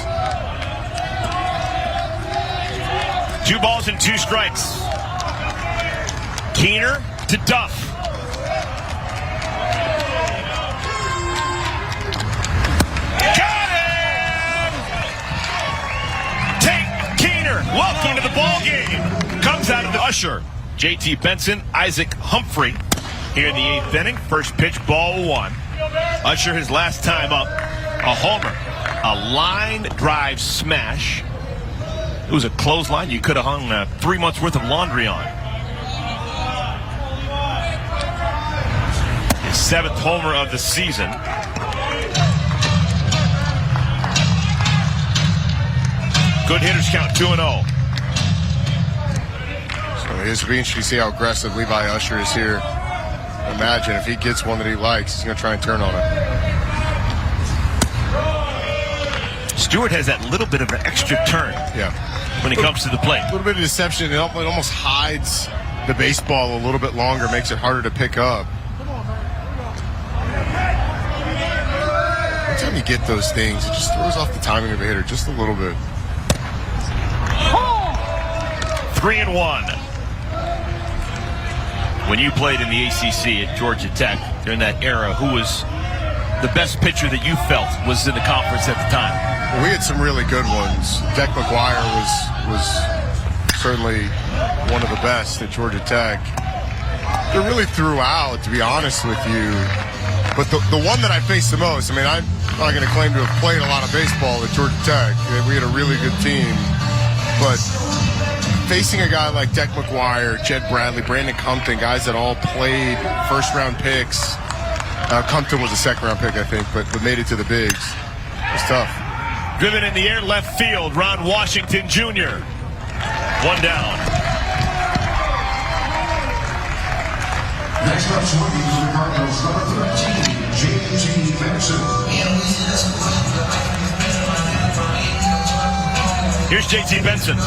S2: 2 balls and 2 strikes. Keener to Duff. Got him! Tate Keener, welcome to the ball game. Comes out of the Usher. JT Benson, Isaac Humphrey here in the 8th inning. First pitch, ball 1. Usher his last time up, a homer. A line drive smash. It was a clothesline you could have hung 3 months worth of laundry on. His 7th homer of the season. Good hitters count, 2-0.
S1: So it's going to be interesting to see how aggressive Levi Usher is here. Imagine if he gets one that he likes, he's going to try and turn on it.
S2: Stewart has that little bit of an extra turn when he comes to the plate.
S1: A little bit of deception. It almost hides the baseball a little bit longer, makes it harder to pick up. Every time you get those things, it just throws off the timing of a hitter just a little bit.
S2: 3-1. When you played in the ACC at Georgia Tech during that era, who was the best pitcher that you felt was in the conference at the time?
S1: Well, we had some really good ones. Deck McGuire was certainly one of the best at Georgia Tech. They're really throughout, to be honest with you. But the one that I faced the most, I mean, I'm not going to claim to have played a lot of baseball at Georgia Tech. We had a really good team. But facing a guy like Deck McGuire, Jed Bradley, Brandon Compton, guys that all played first-round picks. Compton was a second-round pick, I think, but made it to the bigs. It was tough.
S2: Driven in the air, left field, Ron Washington Jr. 1 down.
S4: Next up, swinging for the Cardinals, number 13, J.T. Benson.
S2: Here's J.T. Benson.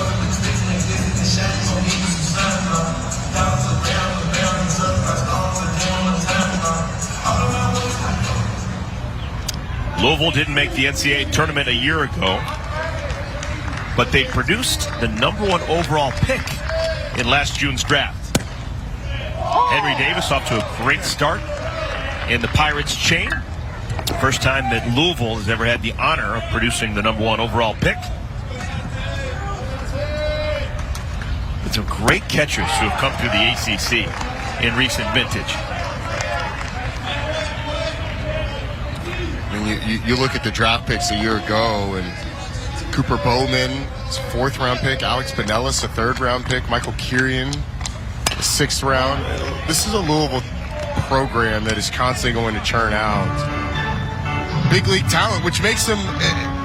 S2: Louisville didn't make the NCAA tournament a year ago, but they produced the #1 overall pick in last June's draft. Henry Davis off to a great start in the Pirates chain. First time that Louisville has ever had the honor of producing the #1 overall pick. But some great catchers who have come through the ACC in recent vintage.
S1: I mean, you look at the draft picks a year ago, and Cooper Bowman, his 4th-round pick, Alex Pinellas, a 3rd-round pick, Michael Kirian, a 6th round. This is a Louisville program that is constantly going to churn out big league talent, which makes them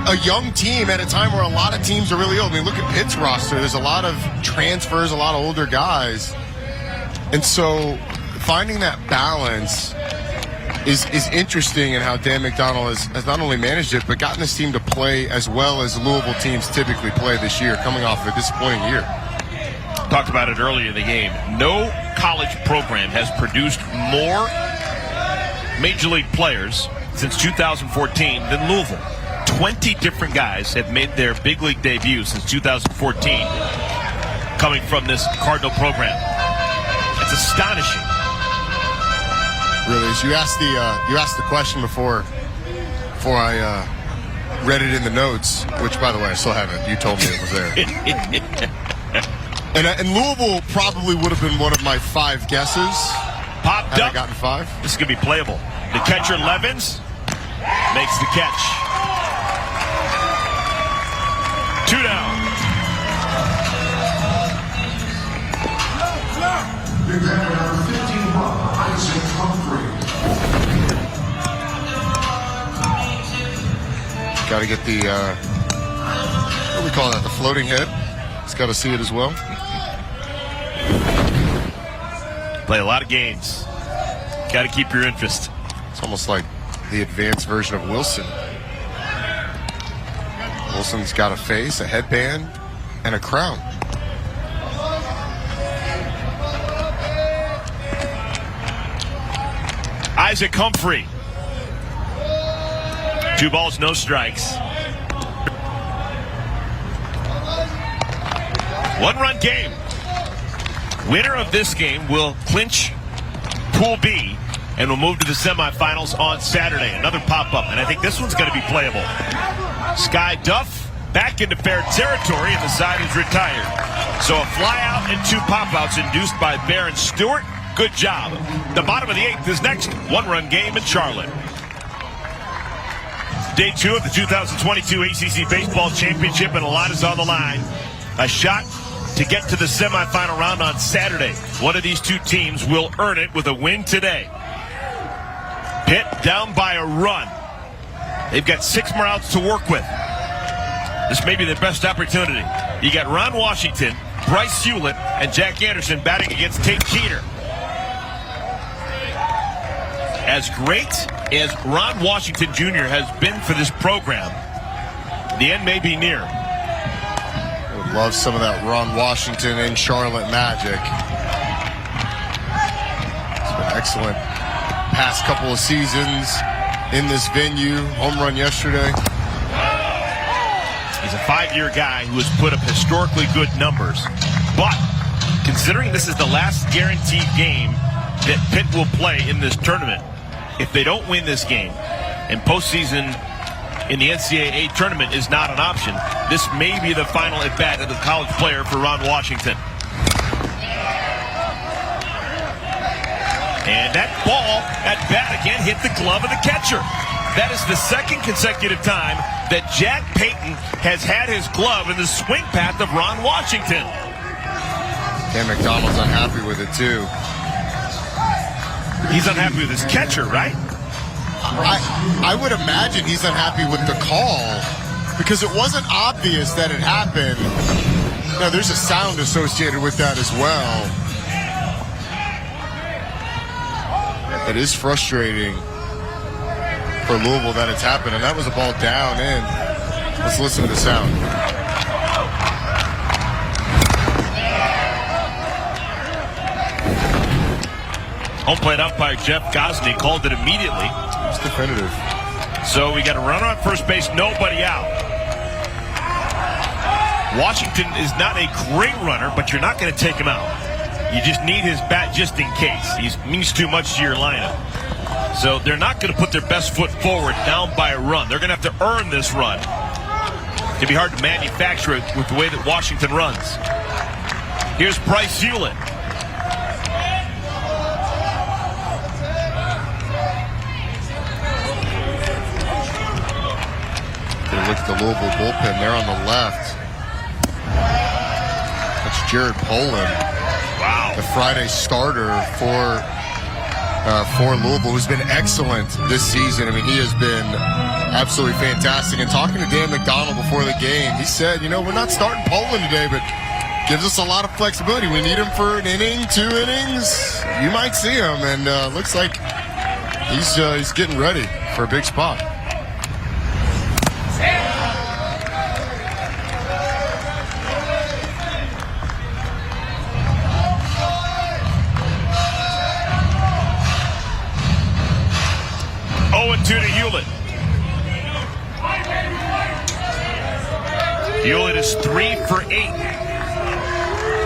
S1: a young team at a time where a lot of teams are really old. I mean, look at Pitt's roster. There's a lot of transfers, a lot of older guys. And so finding that balance is interesting in how Dan McDonnell has not only managed it, but gotten this team to play as well as Louisville teams typically play this year, coming off of a disappointing year.
S2: Talked about it earlier in the game. No college program has produced more major league players since 2014 than Louisville. 20 different guys have made their big league debut since 2014 coming from this Cardinal program. It's astonishing.
S1: Really is. You asked the question before I read it in the notes, which, by the way, I still haven't. You told me it was there. and Louisville probably would have been one of my 5 guesses.
S2: Popped
S1: had
S2: up.
S1: I gotten 5.
S2: This is going to be playable. The catcher, Levins, makes the catch. 2 down.
S4: Big batter number 15, Isaac Humphrey.
S1: Got to get the, what do we call that, the floating head. He's got to see it as well.
S2: Play a lot of games. Got to keep your interest.
S1: It's almost like the advanced version of Wilson. Wilson's got a face, a headband, and a crown.
S2: Isaac Humphrey. 2 balls, no strikes. 1-run game. Winner of this game will clinch Pool B and will move to the semifinals on Saturday. Another pop-up, and I think this one's going to be playable. Sky Duff back into fair territory, and the side is retired. So a fly-out and 2 pop-outs induced by Baron Stewart. Good job. The bottom of the 8th is next. 1-run game in Charlotte. Day 2 of the 2022 ACC Baseball Championship, and a lot is on the line a shot to get to the semifinal round on Saturday. One of these two teams will earn it with a win today. Pitt down by a run. They've got 6 more outs to work with. This may be their best opportunity. You got Ron Washington, Bryce Hewlett, and Jack Anderson batting against Tate Keeter. As great as Ron Washington Jr. has been for this program, the end may be near.
S1: I would love some of that Ron Washington and Charlotte magic. It's been excellent past couple of seasons in this venue. Home run yesterday.
S2: He's a 5-year guy who has put up historically good numbers. But considering this is the last guaranteed game that Pitt will play in this tournament, if they don't win this game and postseason in the NCAA tournament is not an option, this may be the final at-bat of the college player for Ron Washington. And that ball, that bat again, hit the glove of the catcher. That is the second consecutive time that Jack Payton has had his glove in the swing path of Ron Washington.
S1: Dan McDonald's unhappy with it, too.
S2: He's unhappy with his catcher, right?
S1: I would imagine he's unhappy with the call because it wasn't obvious that it happened. Now, there's a sound associated with that as well. It is frustrating for Louisville that it's happened, and that was a ball down in. Let's listen to the sound.
S2: Home plate umpire Jeff Gosney called it immediately.
S1: It's definitive.
S2: So we got a runner on first base, nobody out. Washington is not a great runner, but you're not going to take him out. You just need his bat just in case. He means too much to your lineup. So they're not going to put their best foot forward down by a run. They're going to have to earn this run. It'd be hard to manufacture it with the way that Washington runs. Here's Bryce Hewlett.
S1: Look at the Louisville bullpen there on the left. That's Jared Poland.
S2: Wow.
S1: The Friday starter for Louisville, who's been excellent this season. I mean, he has been absolutely fantastic. And talking to Dan McDonald before the game, he said, you know, we're not starting Poland today, but gives us a lot of flexibility. We need him for an inning, 2 innings. You might see him, and looks like he's getting ready for a big spot.
S2: To Hewlett. Hewlett is 3 for 8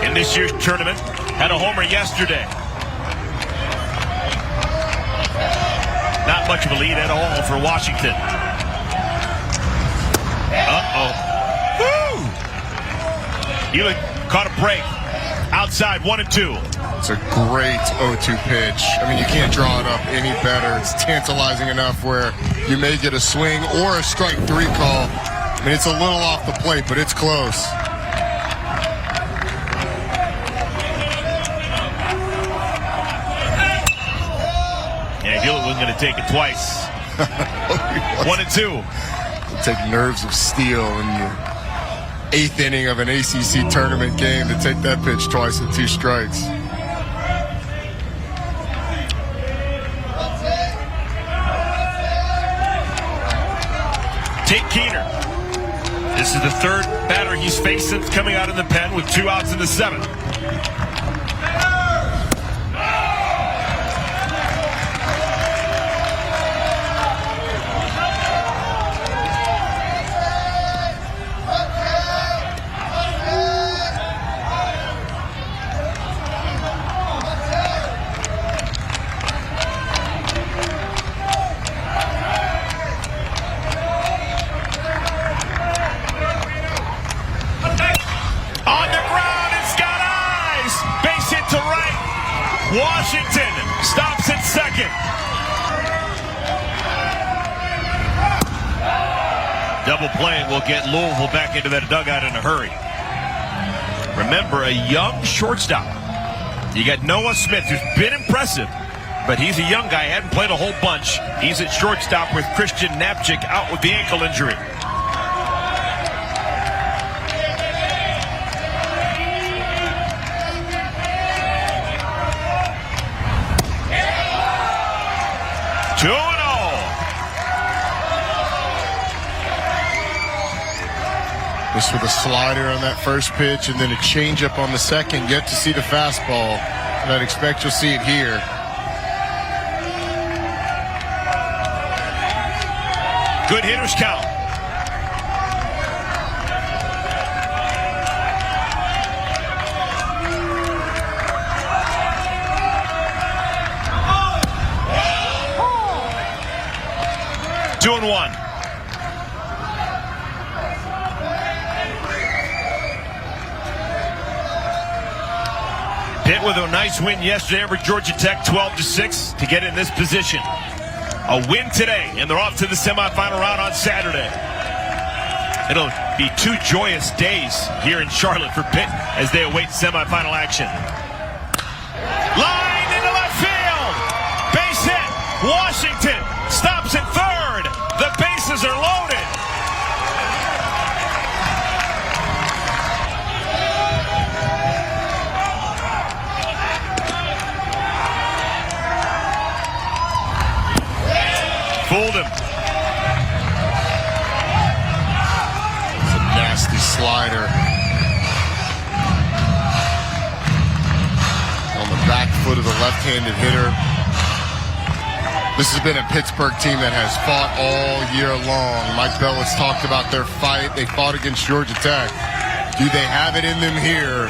S2: in this year's tournament. Had a homer yesterday. Not much of a lead at all for Washington. Woo! Hewlett caught a break. Outside, 1-2.
S1: It's a great 0-2 pitch. I mean, you can't draw it up any better. It's tantalizing enough where you may get a swing or a strike 3 call. I mean, it's a little off the plate, but it's close.
S2: Yeah, Hewlett wasn't going to take it twice. 1-2.
S1: It'll take nerves of steel in the 8th inning of an ACC tournament game to take that pitch twice with 2 strikes.
S2: Tate Keeter. This is the 3rd batter he's faced since coming out of the pen with 2 outs in the 7th. Washington stops at second. Double play will get Louisville back into that dugout in a hurry. Remember, a young shortstop. You got Noah Smith, who's been impressive, but he's a young guy, hadn't played a whole bunch. He's at shortstop with Christian Napchik out with the ankle injury.
S1: This with a slider on that first pitch and then a changeup on the second. Yet to see the fastball, and I'd expect you'll see it here.
S2: Good hitters count. Two and one. Pitt with a nice win yesterday over Georgia Tech, 12-6 to get in this position. A win today, and they're off to the semifinal round on Saturday. It'll be 2 joyous days here in Charlotte for Pitt as they await semifinal action. Line into left field. Base hit. Washington stops at third. The bases are loaded. Fooled him.
S1: It's a nasty slider. On the back foot of the left-handed hitter. This has been a Pittsburgh team that has fought all year long. Mike Bell has talked about their fight. They fought against Georgia Tech. Do they have it in them here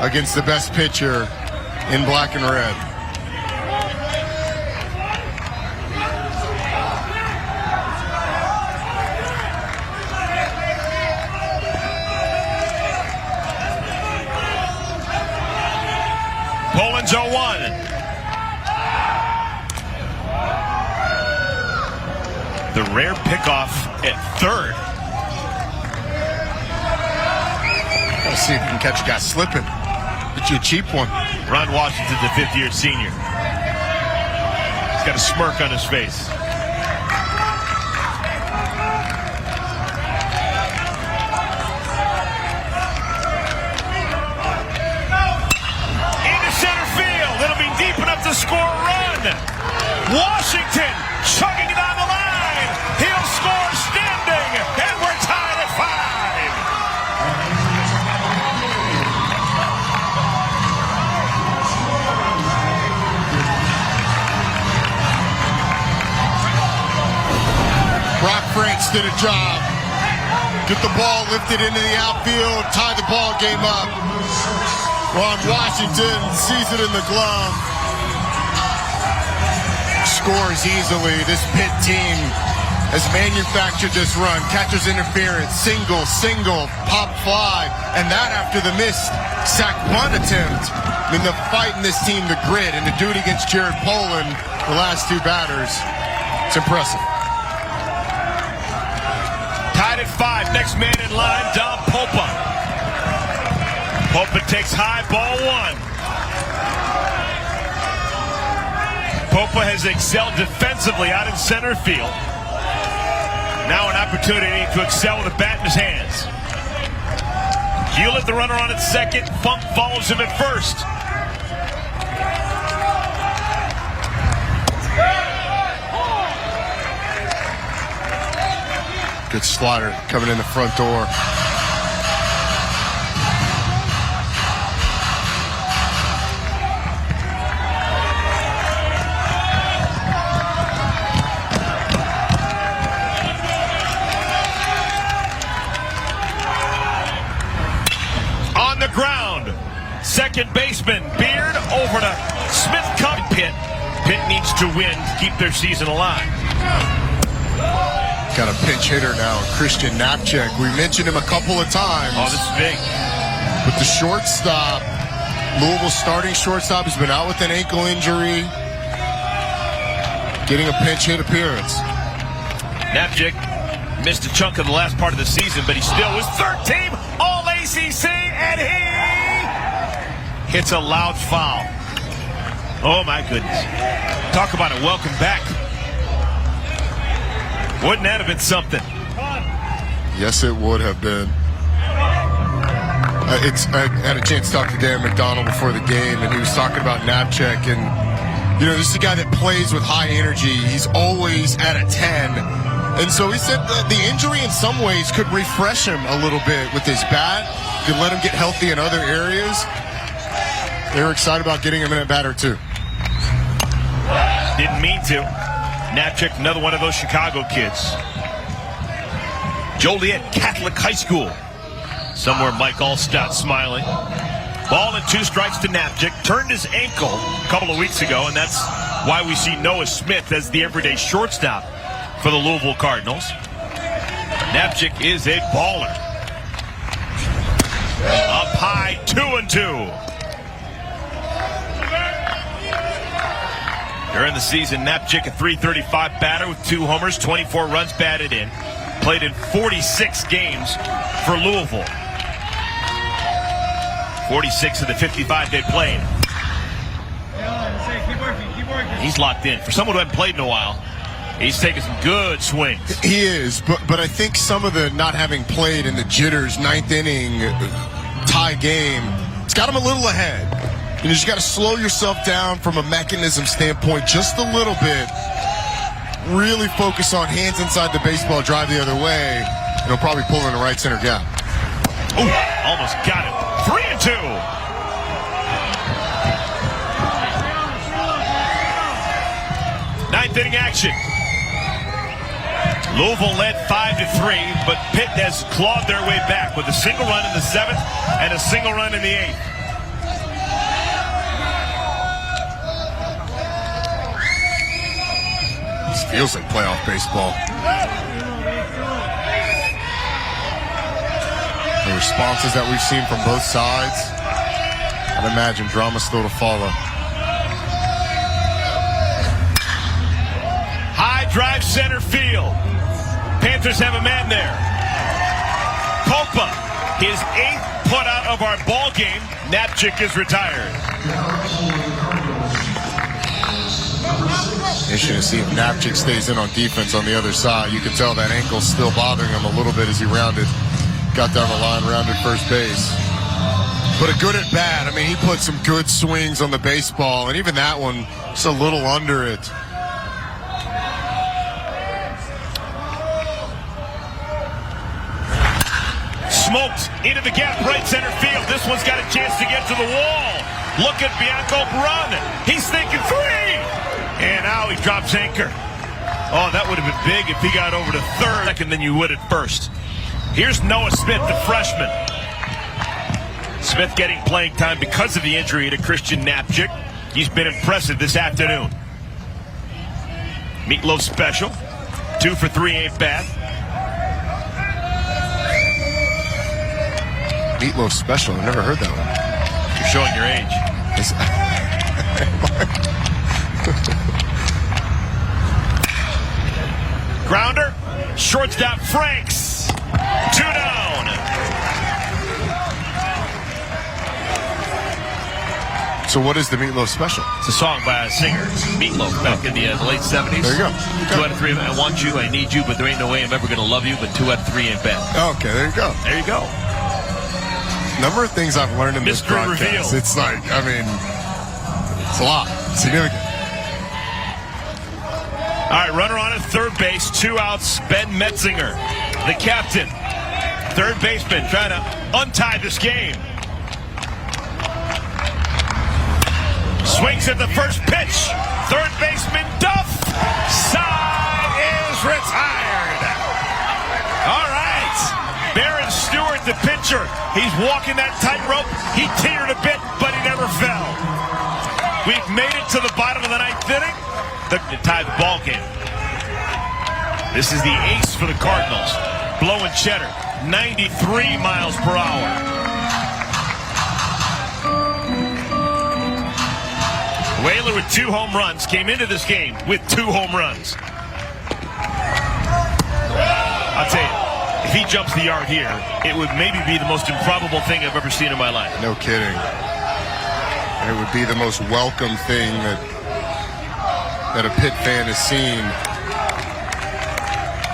S1: against the best pitcher in black and red?
S2: Poland's 0-1. The rare pickoff at third.
S1: Gotta see if you can catch a guy slipping. Get you a cheap one.
S2: Ron Washington's a 5th-year senior. He's got a smirk on his face. To score a run. Washington chugging it down the line. He'll score standing, and we're tied at
S1: 5. Brock Franks did a job. Get the ball lifted into the outfield, tie the ball game up. Ron Washington sees it in the glove. Scores easily. This Pitt team has manufactured this run. Catcher's interference, single, pop fly, and that after the missed sac bunt attempt. In the fight in this team, the grit, and the duty against Jared Poland, the last 2 batters. It's impressive.
S2: Tied at 5. Next man in line, Dom Popa. Popa takes high, ball 1. Popa has excelled defensively out in center field. Now an opportunity to excel with a bat in his hands. Hewlett, the runner on at second. Funk follows him at first.
S1: Good slider coming in the front door.
S2: Ground. Second baseman Beard over to Smith. Pitt. Pitt needs to win to keep their season alive.
S1: Got a pinch hitter now, Christian Napchik. We mentioned him a couple of times.
S2: Oh, this is big.
S1: With the shortstop, Louisville starting shortstop, has been out with an ankle injury. Getting a pinch hit appearance.
S2: Napchik missed a chunk of the last part of the season, but he still was third team All-ACC, and he hits a loud foul. Oh, my goodness. Talk about a welcome back. Wouldn't that have been something?
S1: Yes, it would have been. I had a chance to talk to Dan McDonald before the game, and he was talking about Napchek. And, you know, this is a guy that plays with high energy. He's always at a 10. And so he said that the injury in some ways could refresh him a little bit with his bat, could let him get healthy in other areas. They were excited about getting him in at bat or two.
S2: Didn't mean to. Napchek, another one of those Chicago kids. Joliet Catholic High School. Somewhere Mike Allstott smiling. Ball and 2 strikes to Napchek. Turned his ankle a couple of weeks ago, and that's why we see Noah Smith as the everyday shortstop for the Louisville Cardinals. Napchek is a baller. Up high, 2-2. During the season, Napchek, a .335 batter with 2 homers, 24 runs batted in. Played in 46 games for Louisville. 46 of the 55 they played. He's locked in. For someone who hasn't played in a while, he's taking some good swings.
S1: He is, but I think some of the not having played in the jitters, 9th inning tie game, it's got him a little ahead. You just got to slow yourself down from a mechanism standpoint just a little bit. Really focus on hands inside the baseball, drive the other way, and he'll probably pull in the right center gap.
S2: Ooh, almost got it. 3-2. Ninth inning action. Louisville led 5-3, but Pitt has clawed their way back with a single run in the 7th and a single run in the 8th.
S1: This feels like playoff baseball. The responses that we've seen from both sides, I'd imagine drama still to follow.
S2: High drive center field. Panthers have a man there. Popa, his 8th putout of our ball game. Napchek is retired.
S1: Interesting to see if Napchek stays in on defense on the other side. You can tell that ankle's still bothering him a little bit as he got down the line, rounded first base. But a good at bat. I mean, he put some good swings on the baseball, and even that one, just a little under it.
S2: Smoked into the gap, right center field. This one's got a chance to get to the wall. Look at Bianco run. He's thinking 3. And now he drops anchor. Oh, that would have been big if he got over to 3rd second than you would at 1st. Here's Noah Smith, the freshman. Smith getting playing time because of the injury to Christian Napchek. He's been impressive this afternoon. Meatloaf special. 2 for 3 ain't bad.
S1: Meatloaf special. I've never heard that one.
S2: You're showing your age. Grounder. Shortstop Franks. 2 down.
S1: So what is the Meatloaf special?
S2: It's a song by a singer, Meatloaf, back in the late 70s.
S1: There you go.
S2: 2 out of 3. I want you, I need you, but there ain't no way I'm ever going to love you, but 2 out of 3 ain't bad.
S1: Okay, there you go.
S2: There you go.
S1: Number of things I've learned in this
S2: Mystery
S1: broadcast.
S2: reveal.
S1: It's like, I mean, it's a lot. Significant.
S2: All right, runner on at 3rd base, 2 outs. Ben Metzinger, the captain, 3rd baseman, trying to untie this game. Swings at the first pitch. 3rd baseman Duff. Side is retired. All right. Baron Stewart, the pitcher. He's walking that tightrope. He teetered a bit, but he never fell. We've made it to the bottom of the 9th inning. The tie the ball game. This is the ace for the Cardinals. Blowing cheddar. 93 miles per hour. Whaler with 2 home runs came into this game with 2 home runs. I'll tell you, if he jumps the yard here, it would maybe be the most improbable thing I've ever seen in my life.
S1: No kidding. It would be the most welcome thing that a Pitt fan has seen.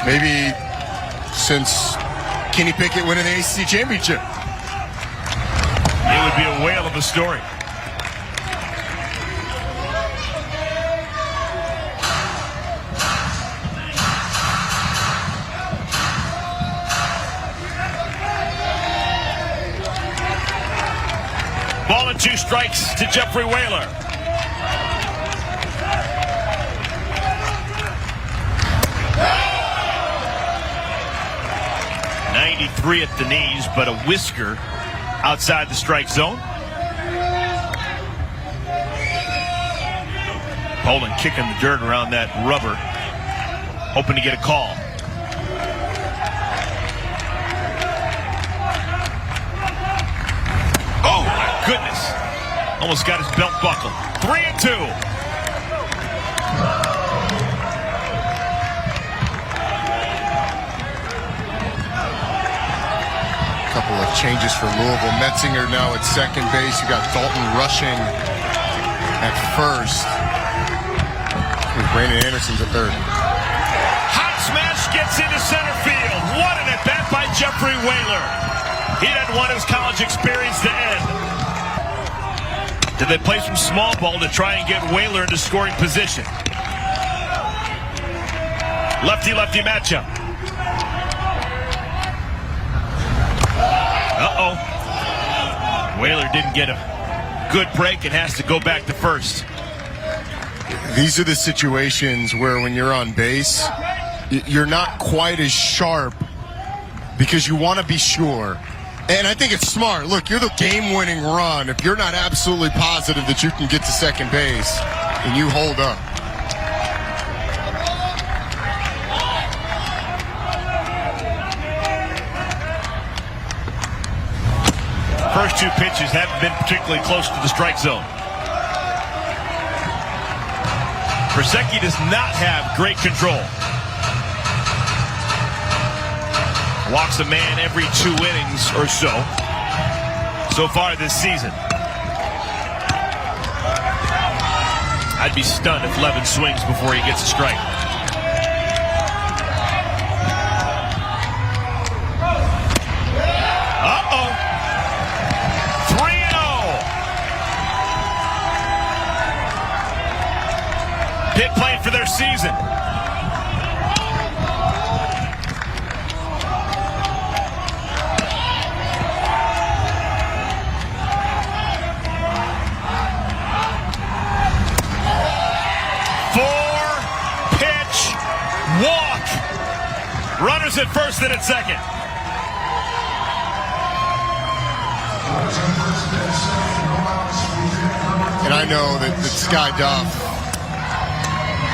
S1: Maybe since Kenny Pickett winning the ACC championship.
S2: It would be a whale of a story. Ball and 2 strikes to Jeffrey Whaler. .93 at the knees, but a whisker outside the strike zone. Poland kicking the dirt around that rubber, hoping to get a call. Oh my goodness! Almost got his belt buckled. 3-2.
S1: Couple of changes for Louisville. Metzinger now at second base. You got Dalton rushing at first. Brandon Anderson's at third.
S2: Hot smash gets into center field. What an at bat by Jeffrey Whaler. He didn't want his college experience to end. Did they play some small ball to try and get Whaler into scoring position? Lefty-lefty matchup. Uh-oh. Whaler didn't get a good break and has to go back to first.
S1: These are the situations where when you're on base, you're not quite as sharp because you want to be sure. And I think it's smart. Look, you're the game-winning run. If you're not absolutely positive that you can get to second base, and you hold up.
S2: First 2 pitches haven't been particularly close to the strike zone. Prusecki does not have great control. Walks a man every 2 innings or so far this season. I'd be stunned if Levin swings before he gets a strike. Uh-oh. 3-0. Pitt playing for their season. Walk. Runners at first and at second.
S1: And I know that Sky Duff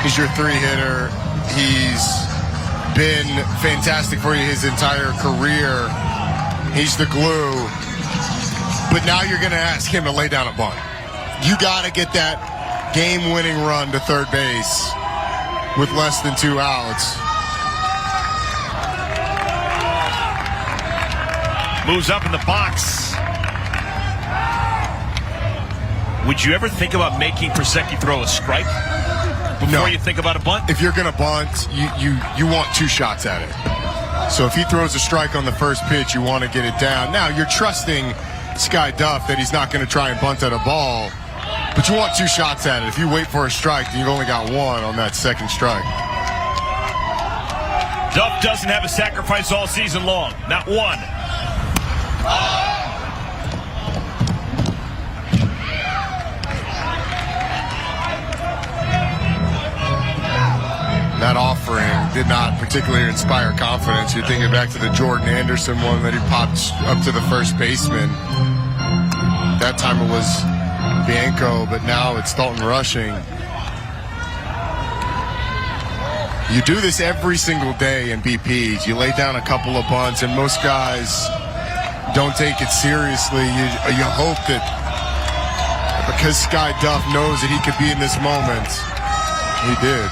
S1: is your 3-hitter. He's been fantastic for you his entire career. He's the glue. But now you're going to ask him to lay down a bunt. You got to get that game-winning run to third base with less than 2 outs.
S2: Moves up in the box. Would you ever think about making Prusecki throw a strike before you think about a bunt?
S1: If you're going to bunt, you want 2 shots at it. So if he throws a strike on the first pitch, you want to get it down. Now, you're trusting Sky Duff that he's not going to try and bunt at a ball. But you want 2 shots at it. If you wait for a strike, then you've only got 1 on that second strike.
S2: Duff doesn't have a sacrifice all season long. Not 1.
S1: That offering did not particularly inspire confidence. You're thinking back to the Jordan Anderson one that he popped up to the first baseman. That time it was Bianco, but now it's Dalton rushing. You do this every single day in BPs. You lay down a couple of bunts, and most guys don't take it seriously. You hope that because Sky Duff knows that he could be in this moment, he did.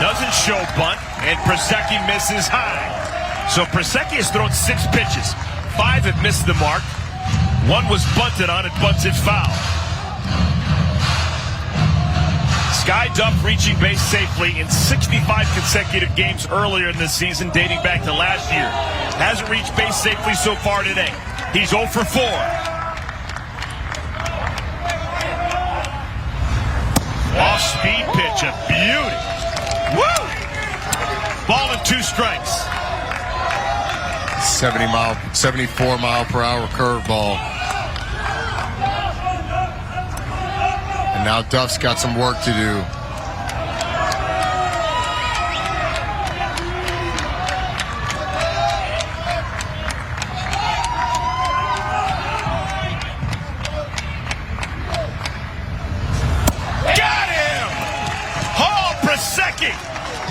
S2: Doesn't show bunt, and Prusecki misses high. So Prusecki has thrown 6 pitches. 5 have missed the mark. 1 was bunted on and bunted foul. Sky Duff reaching base safely in 65 consecutive games earlier in this season, dating back to last year. Hasn't reached base safely so far today. He's 0 for 4. Off-speed pitch, a beauty. Woo! Ball and 2 strikes.
S1: 74 mile per hour curveball. And now Duff's got some work to do.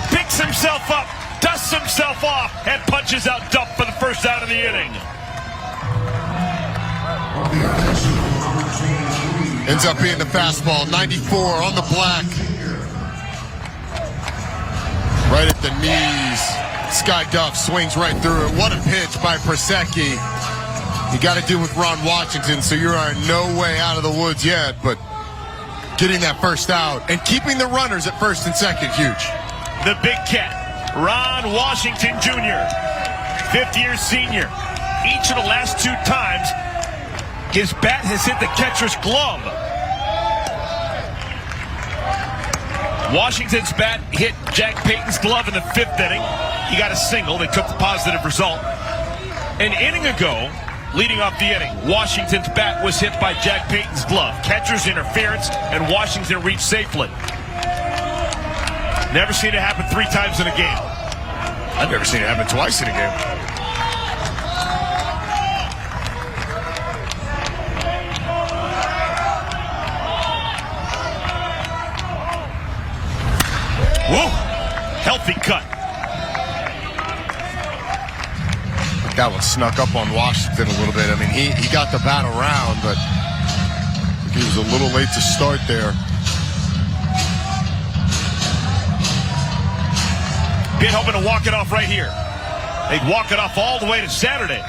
S2: Picks himself up, dusts himself off, and punches out Duff for the first out of the inning.
S1: Ends up being the fastball, 94 on the black. Right at the knees. Sky Duff swings right through it. What a pitch by Prasecki. You got to deal with Ron Washington, so you're in no way out of the woods yet, but getting that first out and keeping the runners at first and second, huge.
S2: The big cat, Ron Washington Jr., 5th-year senior. Each of the last 2 times, his bat has hit the catcher's glove. Washington's bat hit Jack Payton's glove in the 5th inning. He got a single. They took the positive result. An inning ago, leading off the inning, Washington's bat was hit by Jack Payton's glove. Catcher's interference, and Washington reached safely. Never seen it happen 3 times in a game.
S1: I've never seen it happen twice in a game.
S2: Whoa! Healthy cut.
S1: That one snuck up on Washington a little bit. I mean, he got the bat around, but he was a little late to start there.
S2: Pitt hoping to walk it off right here. They'd walk it off all the way to Saturday.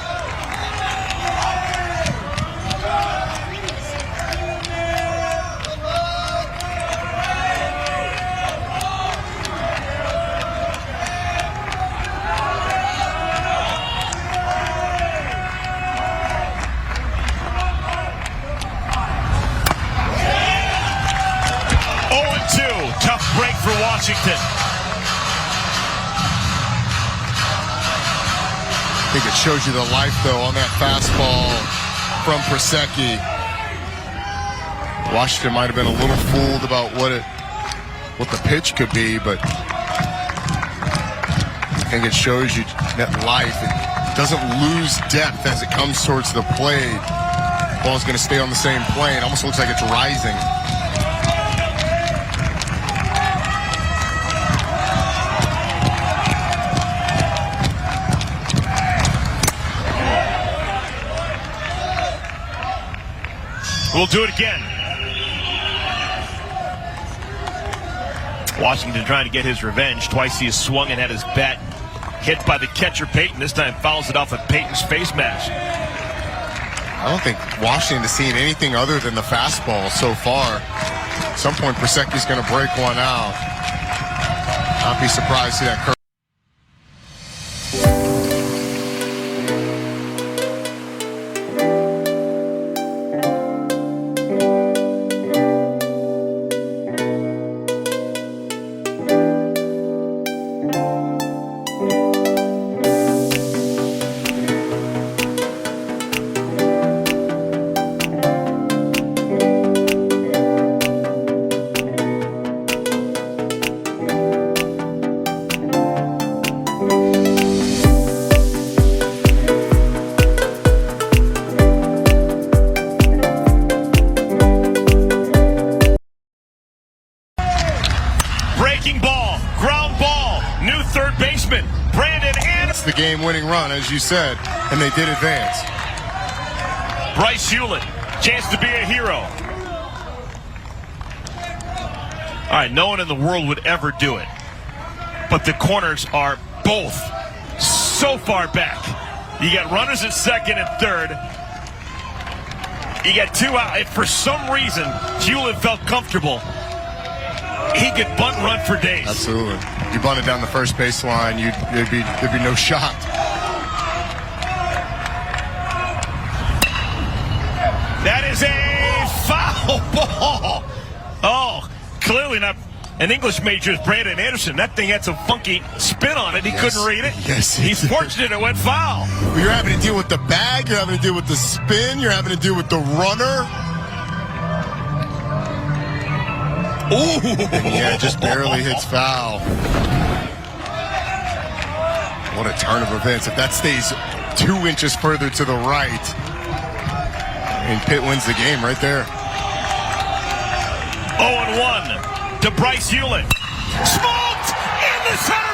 S2: Tough break for Washington.
S1: I think it shows you the life, though, on that fastball from Prasecki. Washington might have been a little fooled about what the pitch could be, but I think it shows you that life. It doesn't lose depth as it comes towards the plate. Ball's going to stay on the same plane. Almost looks like it's rising.
S2: We'll do it again. Washington trying to get his revenge. Twice he has swung and had his bat hit by the catcher Payton. This time fouls it off of Payton's face mask.
S1: I don't think Washington is seeing anything other than the fastball so far. At some point, Prasecki's going to break one out. I'd be surprised to see that curve. The game-winning run, as you said, and they did advance.
S2: Bryce Hewlett, chance to be a hero. All right, no one in the world would ever do it, but the corners are both so far back. You got runners at second and third. You got 2 out. If for some reason Julian felt comfortable, he could bunt run for days.
S1: Absolutely. You bunted down the first baseline, there'd be no shot.
S2: That is a foul ball. Oh, clearly not an English major is Brandon Anderson. That thing had some funky spin on it. He couldn't read it.
S1: Yes.
S2: He's fortunate it went foul.
S1: You're having to deal with the bag. You're having to deal with the spin. You're having to deal with the runner.
S2: Ooh.
S1: Yeah, just barely hits foul. What a turn of events. If that stays 2 inches further to the right, and Pitt wins the game right there.
S2: 0-1 to Bryce Hewlett. Smoked in the center